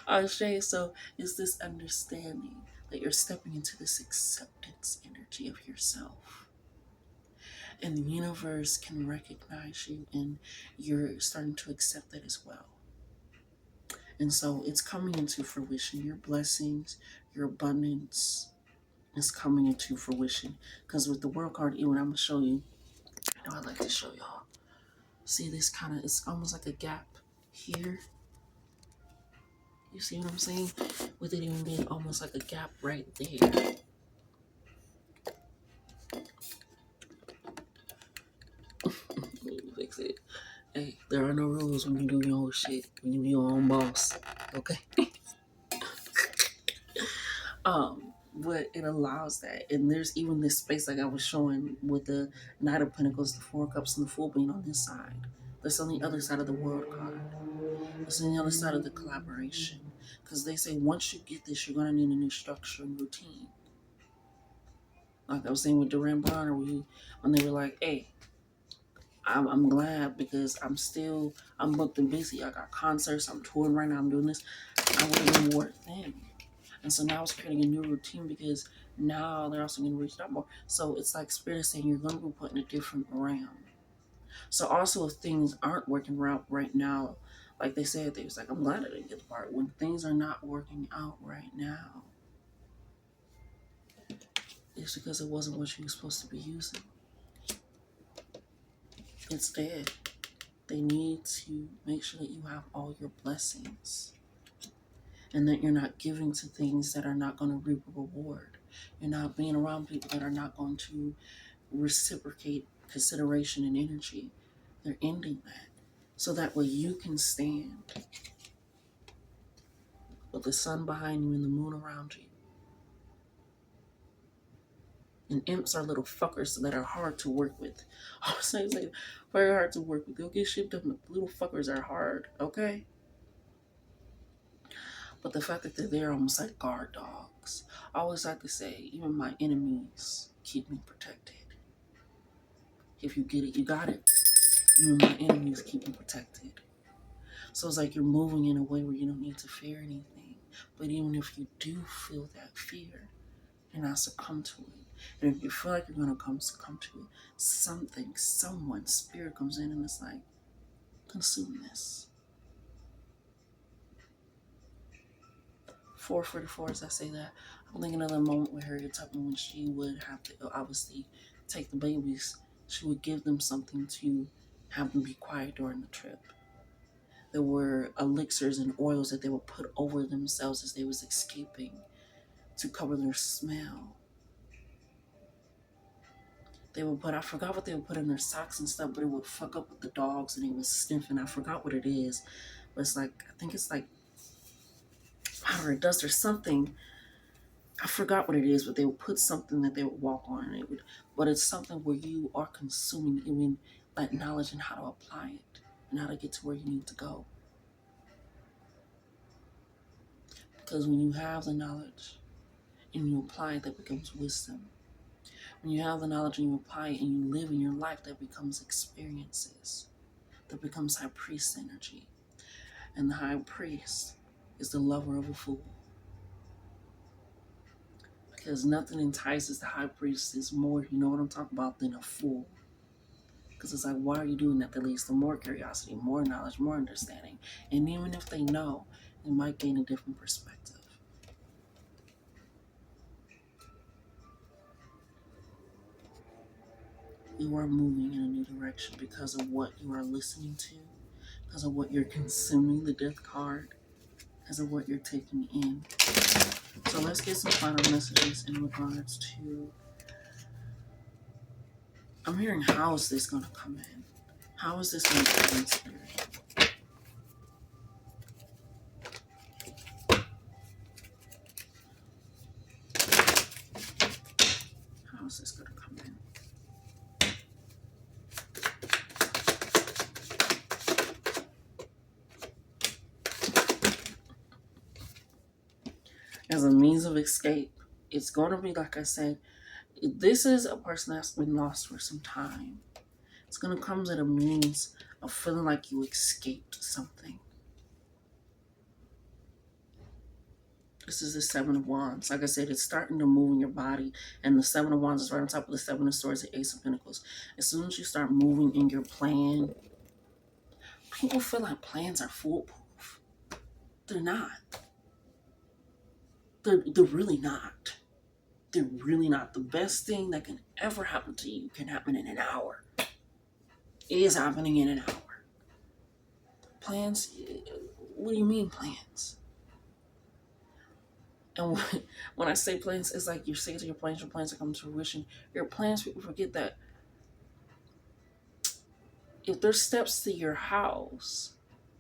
Okay, so it's this understanding that you're stepping into this acceptance energy of yourself. And the universe can recognize you, and you're starting to accept that as well. And so it's coming into fruition. Your blessings, your abundance is coming into fruition. Because with the world card, even I'm going to show you, I like to show y'all. See this kind of, it's almost like a gap here. You see what I'm saying? With it even being almost like a gap right there. Fix it. Hey, there are no rules when you do your own shit. When you be your own boss. Okay? But it allows that. And there's even this space like I was showing with the Knight of Pentacles, the Four Cups, and the Fool being on this side. That's on the other side of the World card. That's on the other side of the collaboration. Because they say once you get this, you're going to need a new structure and routine. Like I was saying with Duran Bronner, when they were like, hey, I'm glad because I'm booked and busy. I got concerts, I'm touring right now, I'm doing this. I would have been more thin. And so now it's creating a new routine because now they're also going to reach out more. So it's like Spirit is saying you're going to be put in a different realm. So also if things aren't working out right now, like they said, they was like, I'm glad I didn't get the part. When things are not working out right now, it's because it wasn't what you were supposed to be using. Instead, they need to make sure that you have all your blessings and that you're not giving to things that are not going to reap a reward. You're not being around people that are not going to reciprocate consideration and energy. They're ending that so that way you can stand with the sun behind you and the moon around you. And imps are little fuckers that are hard to work with. I was saying, like, very hard to work with. They'll get shipped up, but little fuckers are hard, okay? But the fact that they're there almost like guard dogs. I always like to say, even my enemies keep me protected. If you get it, you got it. You and my enemies keep you protected. So it's like you're moving in a way where you don't need to fear anything. But even if you do feel that fear, you're not succumb to it. And if you feel like you're gonna succumb to it, someone, spirit comes in and it's like, consume this. 444, as I say that, I'm thinking of the moment with Harriet Tubman when she would have to obviously take the babies. She would give them something to have them be quiet during the trip. There were elixirs and oils that they would put over themselves as they was escaping to cover their smell. They would put, I forgot what they would put in their socks and stuff, but it would fuck up with the dogs and it was sniffing. I forgot what it is. But it's like, I think it's like powder or dust or something. I forgot what it is, but they would put something that they would walk on and it would, but it's something where you are consuming even that knowledge and how to apply it and how to get to where you need to go. Because when you have the knowledge and you apply it, that becomes wisdom. When you have the knowledge and you apply it and you live in your life, that becomes experiences. That becomes high priest energy. And the high priest is the lover of a fool. Because nothing entices the high priest is more, you know what I'm talking about, than a fool. Because it's like, why are you doing that? That leads to more curiosity, more knowledge, more understanding. And even if they know, it might gain a different perspective. You are moving in a new direction because of what you are listening to, because of what you're consuming, the death card, because of what you're taking in. So let's get some final messages in regards to, I'm hearing, how is this going to come in? How is this going to come in, Spirit? How is this going to come in? As a means of escape, it's going to be, like I said, this is a person that's been lost for some time. It's going to come as a means of feeling like you escaped something. This is the Seven of Wands. Like I said, it's starting to move in your body. And the Seven of Wands is right on top of the Seven of Swords, the Ace of Pentacles. As soon as you start moving in your plan, people feel like plans are foolproof. They're not. They're really not. They're really not. The best thing that can ever happen to you can happen in an hour. It is happening in an hour. Plans? What do you mean plans? And when I say plans, it's like you're saying to your plans are coming to fruition. Your plans, people forget that if there's steps to your house,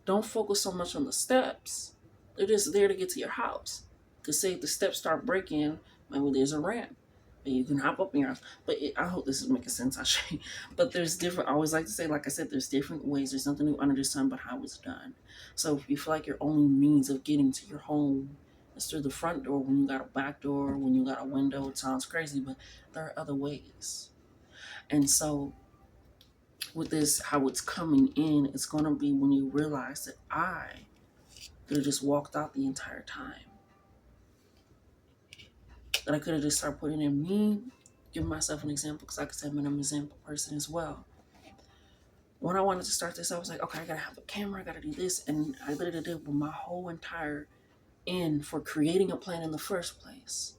don't focus so much on the steps. They're just there to get to your house. Because say if the steps start breaking, maybe there's a ramp. And you can hop up in your house. But I hope this is making sense, Ashe. But there's different, I always like to say, like I said, there's different ways. There's nothing new under the sun but how it's done. So if you feel like your only means of getting to your home is through the front door, when you got a back door, when you got a window, it sounds crazy, but there are other ways. And so with this, how it's coming in, it's going to be when you realize that I could have just walked out the entire time. That I could have just started putting in me, give myself an example, because like I said, I'm an example person as well. When I wanted to start this, I was like, okay, I got to have a camera, I got to do this. And I literally did with my whole entire end for creating a plan in the first place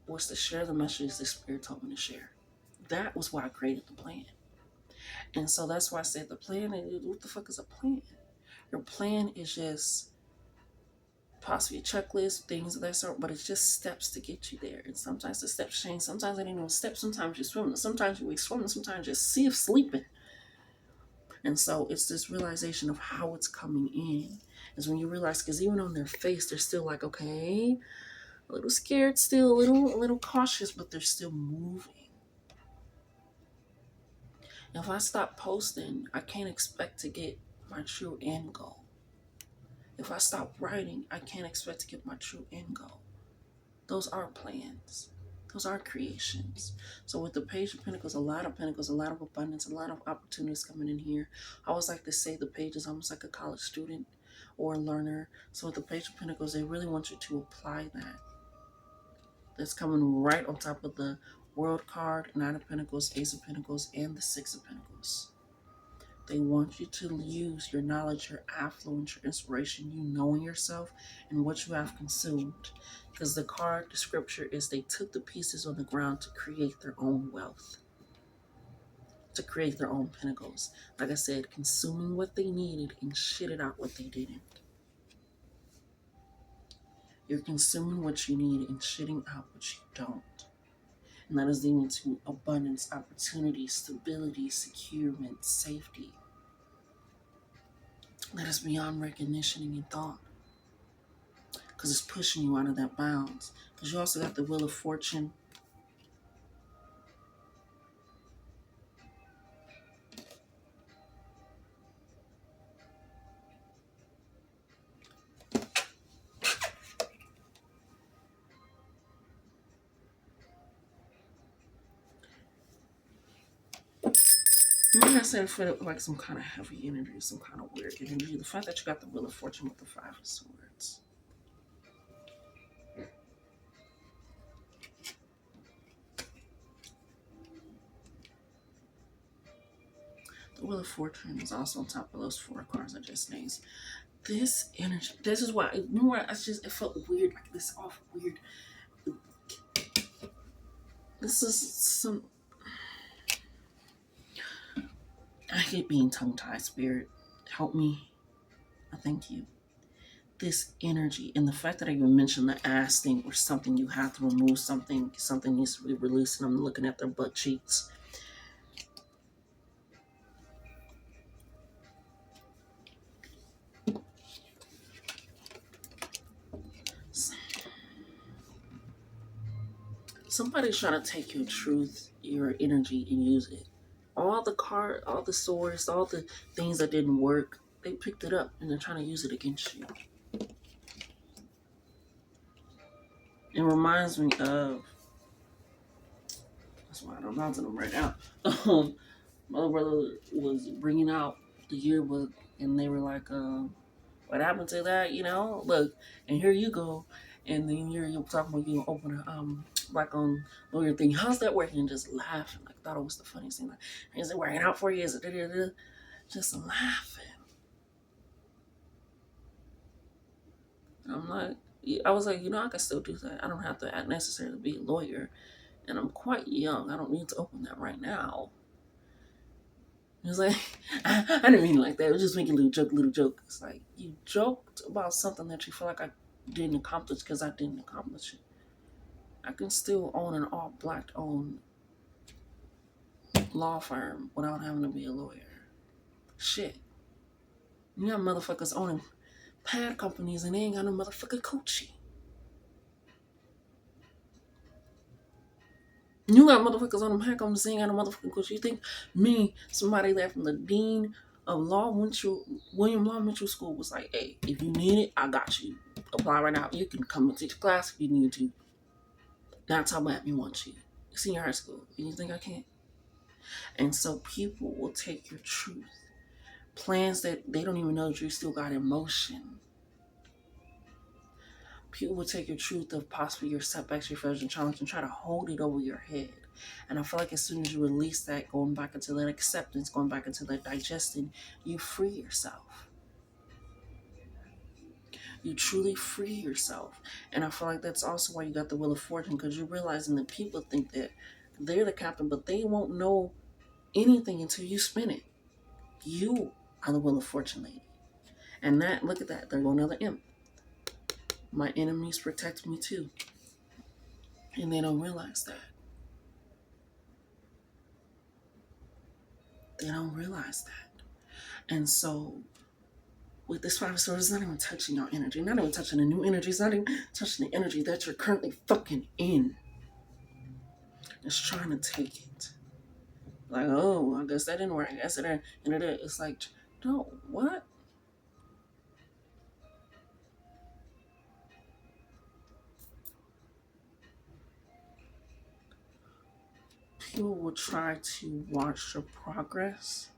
was to share the messages the Spirit told me to share. That was why I created the plan. And so that's why I said the plan, what the fuck is a plan? Your plan is just possibly a checklist, things of that sort, but it's just steps to get you there. And sometimes the steps change. Sometimes they ain't even steps. Sometimes you're swimming. Sometimes you're swimming. Sometimes you're sleeping. And so it's this realization of how it's coming in. Is when you realize, because even on their face, they're still like, okay, a little scared still, a little cautious, but they're still moving. If I stop posting, I can't expect to get my true end goal. If I stop writing, I can't expect to get my true end goal. Those are plans. Those are creations. So with the Page of Pentacles, a lot of Pentacles, a lot of abundance, a lot of opportunities coming in here. I always like to say the Page is almost like a college student or a learner. So with the Page of Pentacles, they really want you to apply that. That's coming right on top of the World card, Nine of Pentacles, Ace of Pentacles, and the Six of Pentacles. They want you to use your knowledge, your affluence, your inspiration, you knowing yourself and what you have consumed. Because the card, the scripture is they took the pieces on the ground to create their own wealth, to create their own pentacles. Like I said, consuming what they needed and shitted out what they didn't. You're consuming what you need and shitting out what you don't. And that is leading to abundance, opportunity, stability, securement, safety. That is beyond recognition and thought. Because it's pushing you out of that bounds. Because you also got the Wheel of Fortune. Maybe I said I feel like some kind of heavy energy, some kind of weird energy. The fact that you got the Wheel of Fortune with the Five of Swords. The Wheel of Fortune is also on top of those four cards I just named. This energy, this is why, you know what, it felt weird, like this off weird. This is some, I hate being tongue-tied, Spirit. Help me. I thank you. This energy and the fact that I even mentioned the ass thing or something, you have to remove something needs to be released, and I'm looking at their butt cheeks. Somebody's trying to take your truth, your energy, and use it. All the swords, all the things that didn't work, they picked it up and they're trying to use it against you. It reminds me of, that's why I don't know to them right now. My other brother was bringing out the yearbook, and they were like, what happened to that? You know, look, and here you go. And then you're talking about you open a like on lawyer thing. How's that working? And just laughing. Like, thought it was the funniest thing. Like, is it working out for you? Is it da-da-da? Just laughing. And I'm like, I was like, I can still do that. I don't have to necessarily be a lawyer. And I'm quite young. I don't need to open that right now. It was like, I didn't mean it like that. It was just making a little joke. It's like, you joked about something that you feel like I didn't accomplish because I didn't accomplish it. I can still own an all black owned law firm without having to be a lawyer. Shit. You got motherfuckers owning pad companies and they ain't got no motherfucking coochie. You got motherfuckers on them pad companies and ain't got no motherfucking coochie. You think me, somebody there from the dean of William Law Mitchell School was like, hey, if you need it, I got you. Apply right now. You can come and teach a class if you need to. Not talking about me want you. Senior high school. And you think I can't? And so people will take your truth. Plans that they don't even know that you still got in motion. People will take your truth of possibly your setbacks, your failures, and challenges and try to hold it over your head. And I feel like as soon as you release that, going back into that acceptance, going back into that digesting, you free yourself. You truly free yourself. And I feel like that's also why you got the Wheel of Fortune, because you're realizing that people think that they're the captain, but they won't know anything until you spin it. You are the Wheel of Fortune lady. And that, look at that, there go another imp. My enemies protect me too. And they don't realize that. They don't realize that. And so with this Five of Swords, it's not even touching your energy, not even touching the new energy, it's not even touching the energy that you're currently fucking in. It's trying to take it. Like, oh, I guess that didn't work. I guess it didn't. And it's like, no, what? People will try to watch your progress,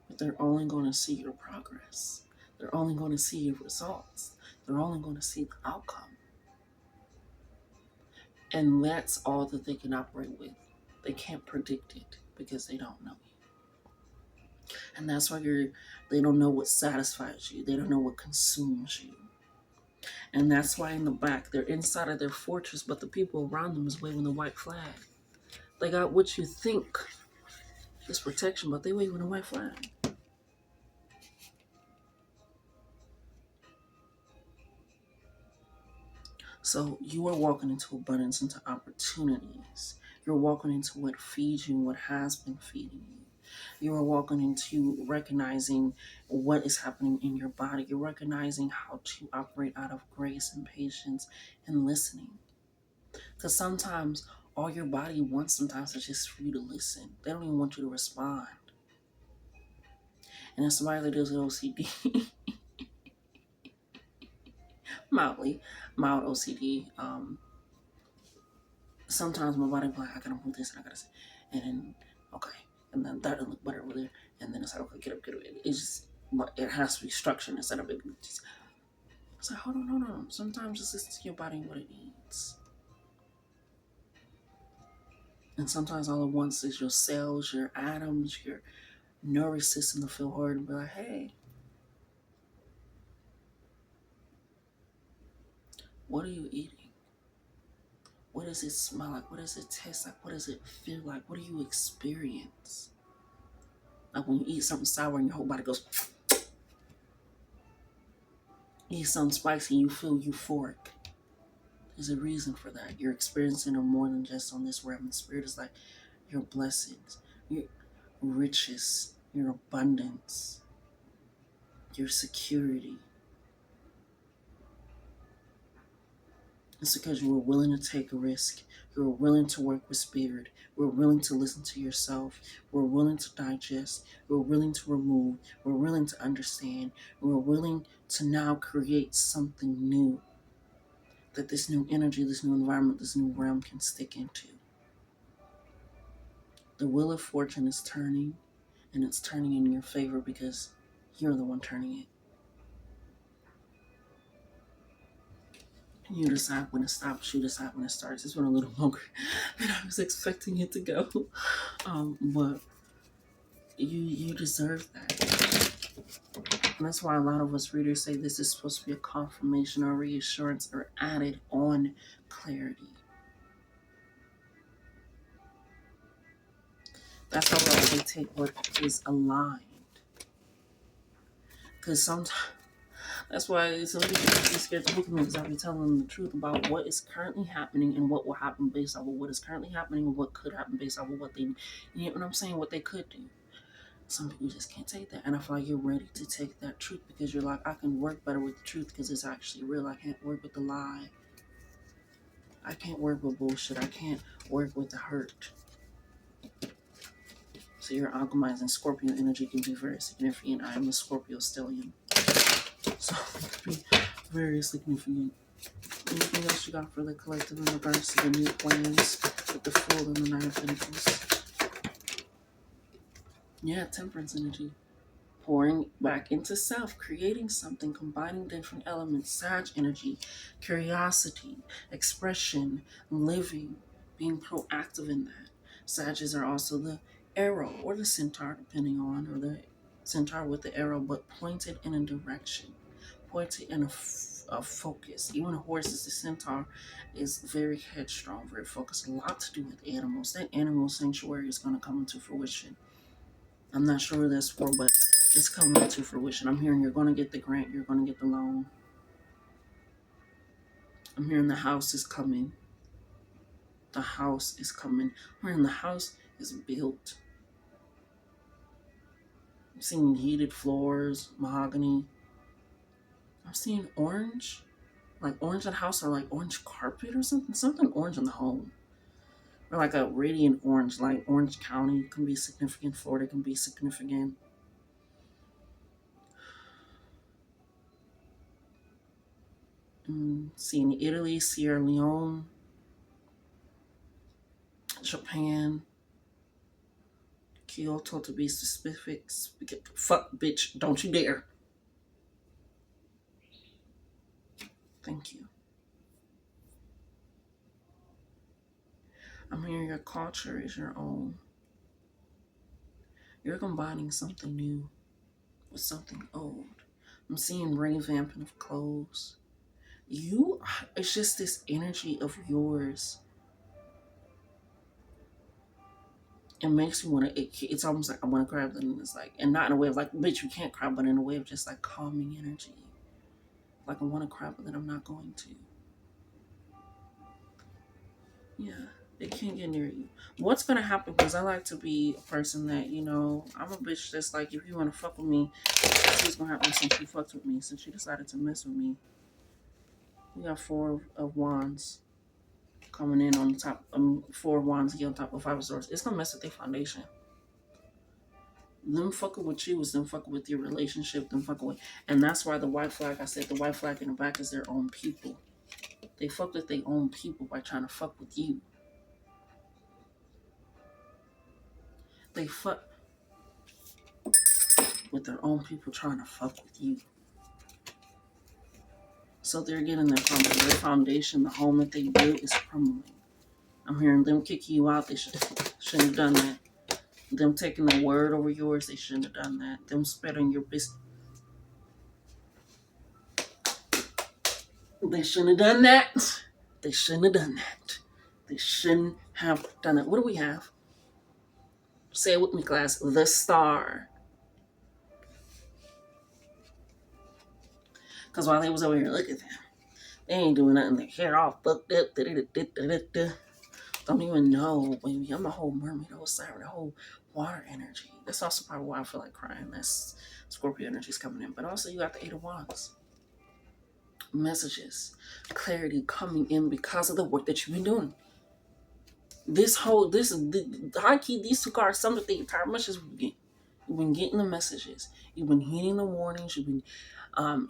but they're only going to see your progress. They're only going to see your results. They're only going to see the outcome. And that's all that they can operate with. They can't predict it because they don't know you. And that's why they don't know what satisfies you. They don't know what consumes you. And that's why in the back, they're inside of their fortress, but the people around them is waving the white flag. They got what you think is protection, but they waving a white flag. So you are walking into abundance, into opportunities. You're walking into what feeds you, what has been feeding you. You are walking into recognizing what is happening in your body. You're recognizing how to operate out of grace and patience and listening. Because sometimes all your body wants sometimes is just for you to listen. They don't even want you to respond. And as somebody that deals with OCD, mild OCD, sometimes my body be like, I gotta move this and I gotta say, and then, okay, and then that doesn't look better over there, and then it's like, okay, get up. It's just, it has to be structured instead of it. It's like, hold on. Sometimes just listen to your body and what it needs. And sometimes all at once is your cells, your atoms, your nervous system to feel heard and be like, hey, what are you eating? What does it smell like? What does it taste like? What does it feel like? What do you experience? Like when you eat something sour and your whole body goes, eat something spicy and you feel euphoric. There's a reason for that. You're experiencing it more than just on this realm. The spirit is like your blessings, your riches, your abundance, your security. It's because you were willing to take a risk. You were willing to work with spirit. We're willing to listen to yourself. We're willing to digest. We're willing to remove. We're willing to understand. We're willing to now create something new that this new energy, this new environment, this new realm can stick into. The wheel of fortune is turning, and it's turning in your favor because you're the one turning it. You decide when it stops, you decide when it starts. It's been a little longer than I was expecting it to go. But you deserve that. And that's why a lot of us readers say this is supposed to be a confirmation or reassurance or added on clarity. That's how they take what is aligned. Because sometimes that's why some people be scared to look at me because I'll be telling them the truth about what is currently happening and what will happen based off of what is currently happening and what could happen based off of what they, you know what I'm saying, what they could do. Some people just can't take that. And I feel like you're ready to take that truth because you're like, I can work better with the truth because it's actually real. I can't work with the lie. I can't work with bullshit. I can't work with the hurt. So your alchemizing Scorpio energy can be very significant. I am a Scorpio stellium. So it can be very significant. Anything else you got for the collective in regards to the new plans with the Fool and the Nine of Pentacles? Yeah, Temperance energy. Pouring back into self, creating something, combining different elements, Sag energy, curiosity, expression, living, being proactive in that. Sages are also the arrow or the centaur, depending on, or the centaur with the arrow, but pointed in a direction, pointed in a focus. Even a horse is the centaur, is very headstrong, very focused, a lot to do with animals. That animal sanctuary is going to come into fruition. I'm not sure what that's for, but it's coming to fruition. I'm hearing you're going to get the grant, you're going to get the loan. I'm hearing the house is coming. The house is coming. I'm hearing the house is built. I'm seeing heated floors, mahogany. I'm seeing orange, like orange in the house or like orange carpet or something. Something orange in the home. Or like a radiant orange, like Orange County can be significant. Florida can be significant. Seeing Italy, Sierra Leone, Japan. Kyoto to be specific. Fuck, bitch, don't you dare. Thank you. I'm hearing your culture is your own. You're combining something new with something old. I'm seeing revamping of clothes. It's just this energy of yours. It makes me want to, it's almost like I want to grab them. And it's like, and not in a way of like, bitch, you can't cry, but in a way of just like calming energy. Like I want to cry, but then I'm not going to. Yeah, they can't get near you. What's gonna happen? Because I like to be a person that, I'm a bitch that's like, if you want to fuck with me, that's what's gonna happen since you fucked with me, since you decided to mess with me. We got four of wands coming in on the top. Four wands here on top of five of swords. It's gonna mess with their foundation. Them fucking with you is them fucking with your relationship, them fucking with, and that's why the white flag, I said the white flag in the back is their own people. They fuck with their own people by trying to fuck with you. They fuck with their own people trying to fuck with you. So they're getting their foundation, the home that they built is crumbling. I'm hearing them kick you out. They shouldn't have done that. Them taking the word over yours, they shouldn't have done that. Them spreading your business. They shouldn't have done that. They shouldn't have done that. They shouldn't have done it. What do we have? Say it with me, class. The Star. Because while they was over here, look at them. They ain't doing nothing. Their hair all fucked up. Don't even know, baby. I'm a whole mermaid, a whole siren, a whole water energy. That's also probably why I feel like crying. That's Scorpio energy's coming in. But also you got the Eight of Wands. Messages, clarity coming in because of the work that you've been doing. High key, these two cards, some of the entire messages you've been getting the messages. You've been heeding the warnings. You've been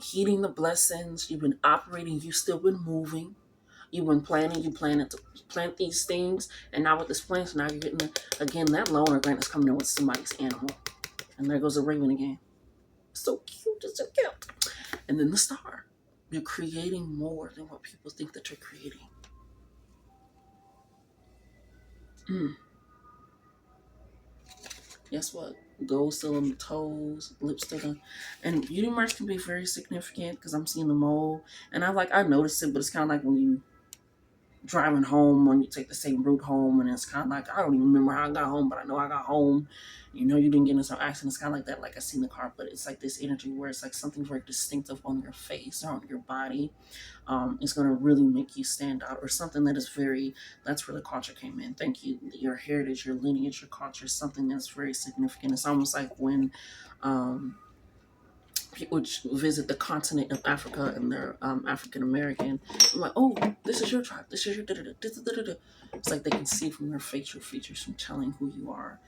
heeding the blessings. You've been operating. You've still been moving. You've been planning. You planted to plant these things, and now with this plant, so now you're getting again that loner grant is coming in with somebody's animal, and there goes the raven again. So cute, it's so cute. And then the Star. You're creating more than what people think that you're creating. Guess what? Gold still on the toes, lips still on. And beauty marks can be very significant because I'm seeing the mole. And I noticed it, but it's kind of like when you driving home, when you take the same route home, and it's kind of like, I don't even remember how I got home, but I know I got home. You didn't get into some accident. It's kind of like that, like I seen the car, but it's like this energy where it's like something very distinctive on your face or on your body. It's going to really make you stand out, or something that is that's where the culture came in. Thank you. Your heritage, your lineage, your culture is something that's very significant. It's almost like when people visit the continent of Africa and they're African American. I'm like, oh, this is your tribe. This is your da-da-da. It's like they can see from your facial features from telling who you are.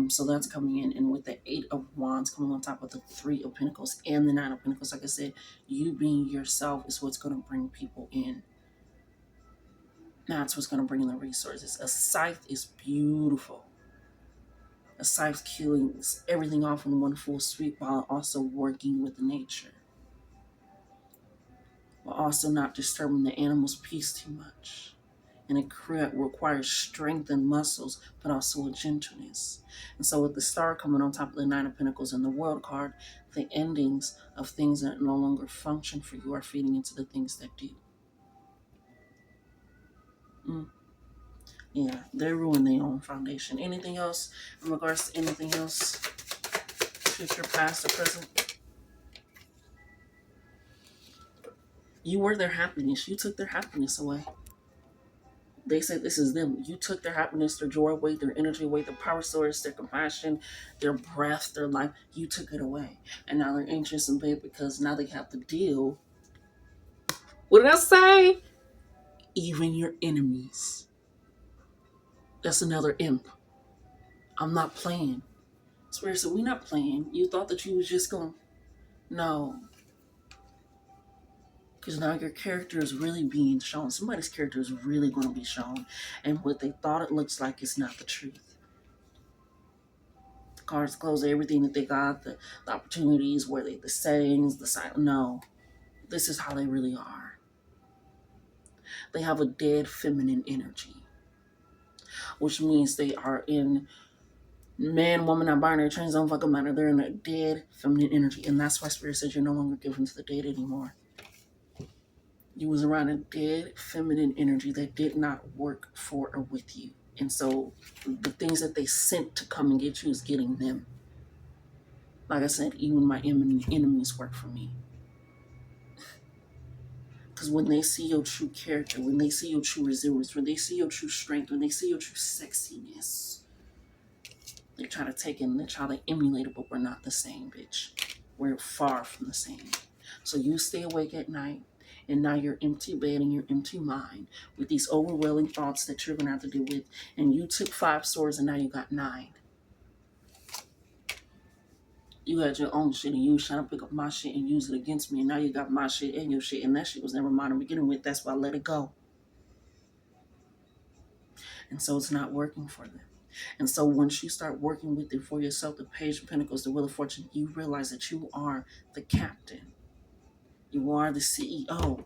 So that's coming in. And with the Eight of Wands coming on top of the Three of Pentacles and the Nine of Pentacles, like I said, you being yourself is what's going to bring people in. That's what's going to bring in the resources. A scythe is beautiful. A scythe killing everything off in one full sweep while also working with nature. While also not disturbing the animal's peace too much. And it requires strength and muscles, but also a gentleness. And so with the Star coming on top of the Nine of Pentacles and the World card, the endings of things that no longer function for you are feeding into the things that do. Yeah, they ruin their own foundation. Anything else in regards to anything else? Future, past, or present? You were their happiness. You took their happiness away. They said this is them. You took their happiness, their joy away, their energy away, their power source, their compassion, their breath, their life. You took it away. And now they're anxious and bad because now they have to deal. What did I say? Even your enemies. That's another imp. I'm not playing. Spirit said, we're not playing. You thought that you was just going, no. Because now your character is really being shown. Somebody's character is really going to be shown. And what they thought it looks like is not the truth. cards closed, everything that they got, the opportunities, where the settings, the site. No, this is how they really are. They have a dead feminine energy, which means they are in man, woman, non binary, trans, don't fucking matter. They're in a dead feminine energy. And that's why Spirit says you're no longer given to the dead anymore. You was around a dead feminine energy that did not work for or with you. And so the things that they sent to come and get you is getting them. Like I said, even my enemies work for me. Because when they see your true character, when they see your true resilience, when they see your true strength, when they see your true sexiness, they try to take it and they try to emulate it, but we're not the same, bitch. We're far from the same. So you stay awake at night, and now your empty bed and your empty mind with these overwhelming thoughts that you're going to have to deal with. And you took 5 swords and now you got 9. You had your own shit and you was trying to pick up my shit and use it against me. And now you got my shit and your shit. And that shit was never mine to begin with. That's why I let it go. And so it's not working for them. And so once you start working with it for yourself, the Page of Pentacles, the Wheel of Fortune, you realize that you are the captain. You are the CEO.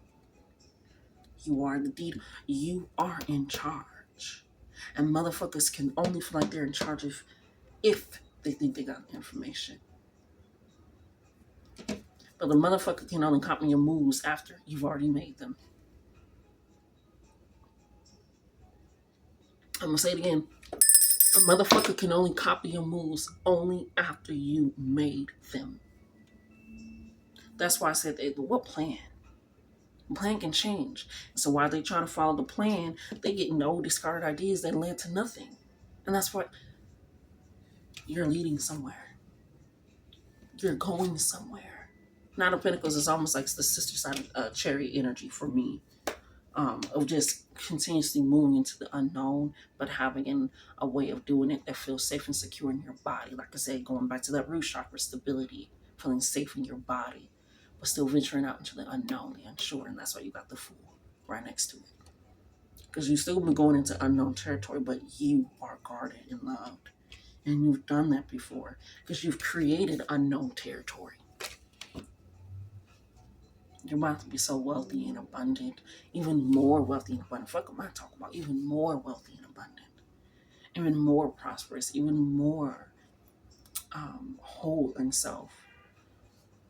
You are the leader. You are in charge. And motherfuckers can only feel like they're in charge if they think they got the information. But the motherfucker can only copy your moves after you've already made them. I'm going to say it again. A motherfucker can only copy your moves only after you made them. That's why I said, what plan? The plan can change. So while they try to follow the plan, they get no discarded ideas that led to nothing. And that's what you're leading somewhere. You're going somewhere. Nine of Pentacles is almost like the sister side of Cherry energy for me. Of just continuously moving into the unknown, but having a way of doing it that feels safe and secure in your body. Like I said, going back to that root chakra, stability, feeling safe in your body, but still venturing out into the unknown, the unsure. And that's why you got the Fool right next to it. Because you still been going into unknown territory, but you are guarded and loved. And you've done that before because you've created unknown territory. You're about to be so wealthy and abundant, even more wealthy and abundant. Fuck am I talking about? Even more wealthy and abundant, even more prosperous, even more whole in self.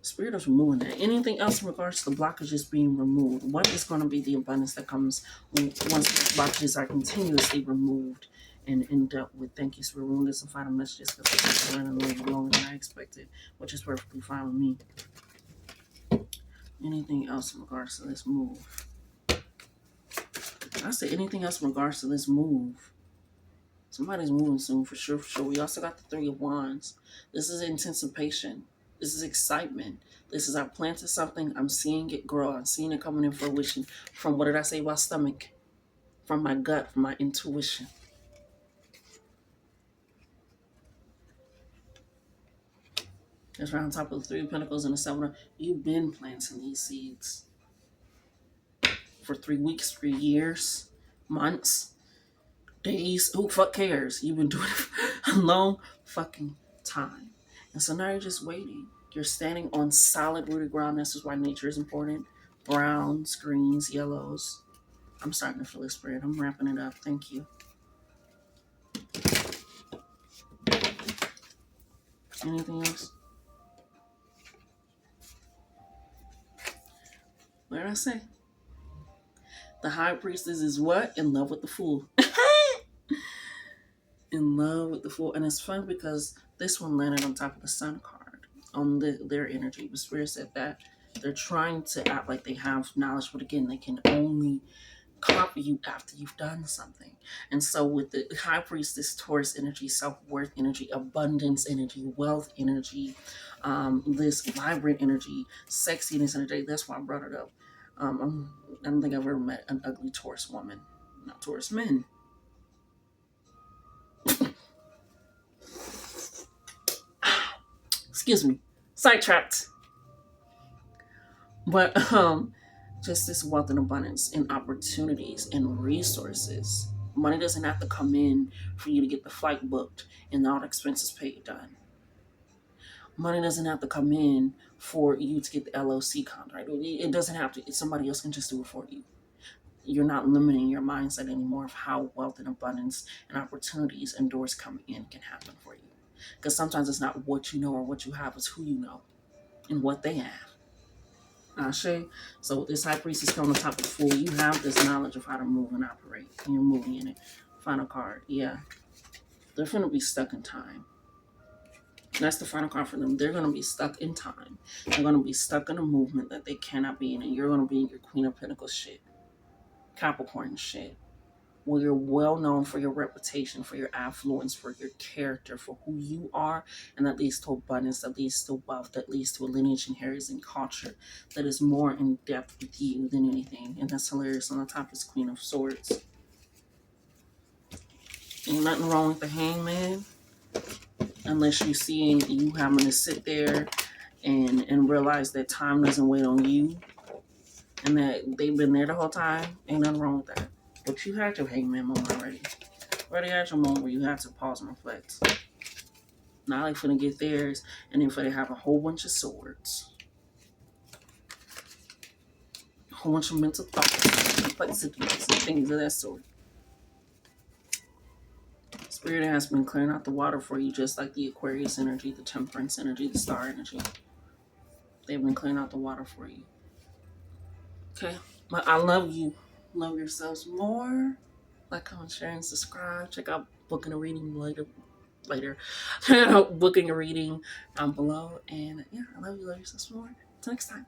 Spirit is removing that. Anything else in regards to the blockages being removed? What is going to be the abundance that comes once the blockages are continuously removed and dealt with? Thank you for removing this and final messages because it's running a little longer than I expected, which is perfectly fine with me. Anything else in regards to this move? I say anything else in regards to this move. Somebody's moving soon for sure, for sure. We also got the 3 of Wands. This is anticipation. This is excitement. This is I planted something. I'm seeing it grow. I'm seeing it coming in fruition. From what did I say about stomach? From my gut, from my intuition. That's right on top of the 3 of Pentacles and the 7 of. You've been planting these seeds for 3 weeks, 3 years, months, days. Who fuck cares? You've been doing it for a long fucking time. And so now you're just waiting. You're standing on solid rooted ground. This is why nature is important. Browns, greens, yellows. I'm starting to feel this spread. I'm wrapping it up. Thank you. Anything else? What did I say? The High Priestess is what? In love with the Fool. In love with the Fool. And it's fun because this one landed on top of the Sun card on their energy. The Spirit said that they're trying to act like they have knowledge, but again, they can only copy you after you've done something. And so with the High Priestess, Taurus energy, self-worth energy, abundance energy, wealth energy, this vibrant energy, sexiness energy, that's why I brought it up. I don't think I've ever met an ugly Taurus woman. Not Taurus men. Excuse me. Sidetracked. But just this wealth and abundance and opportunities and resources. Money doesn't have to come in for you to get the flight booked and all the expenses paid done. Money doesn't have to come in for you to get the LLC contract. It doesn't have to. Somebody else can just do it for you. You're not limiting your mindset anymore of how wealth and abundance and opportunities and doors coming in can happen for you. Because sometimes it's not what you know or what you have, it's who you know and what they have. Ashe. So with this high priestess coming on top of the Fool, you have this knowledge of how to move and operate. And you're moving in it. Final card. Yeah. They're going to be stuck in time. That's the final card for them. They're going to be stuck in time. They're going to be stuck in a movement that they cannot be in. And you're going to be in your Queen of Pentacles shit. Capricorn shit. Well, you're well known for your reputation, for your affluence, for your character, for who you are, and that leads to abundance, that leads to wealth, that leads to a lineage and heritage and culture that is more in depth with you than anything. And that's hilarious. On the top is Queen of Swords. Ain't nothing wrong with the Hangman, unless you see you having to sit there and realize that time doesn't wait on you, and that they've been there the whole time. Ain't nothing wrong with that. But you had your Hangman moment already. Already had your moment where you had to pause and reflect. Now they finna get theirs, and then finna have a whole bunch of swords. A whole bunch of mental thoughts, complexities, and things of that sort. Spirit has been clearing out the water for you, just like the Aquarius energy, the Temperance energy, the Star energy. They've been clearing out the water for you. Okay? But I love you. Love yourselves more. Like, comment, share, and subscribe. Check out booking a reading later. Booking a reading below. And yeah, I love you. Love yourselves more. Till next time.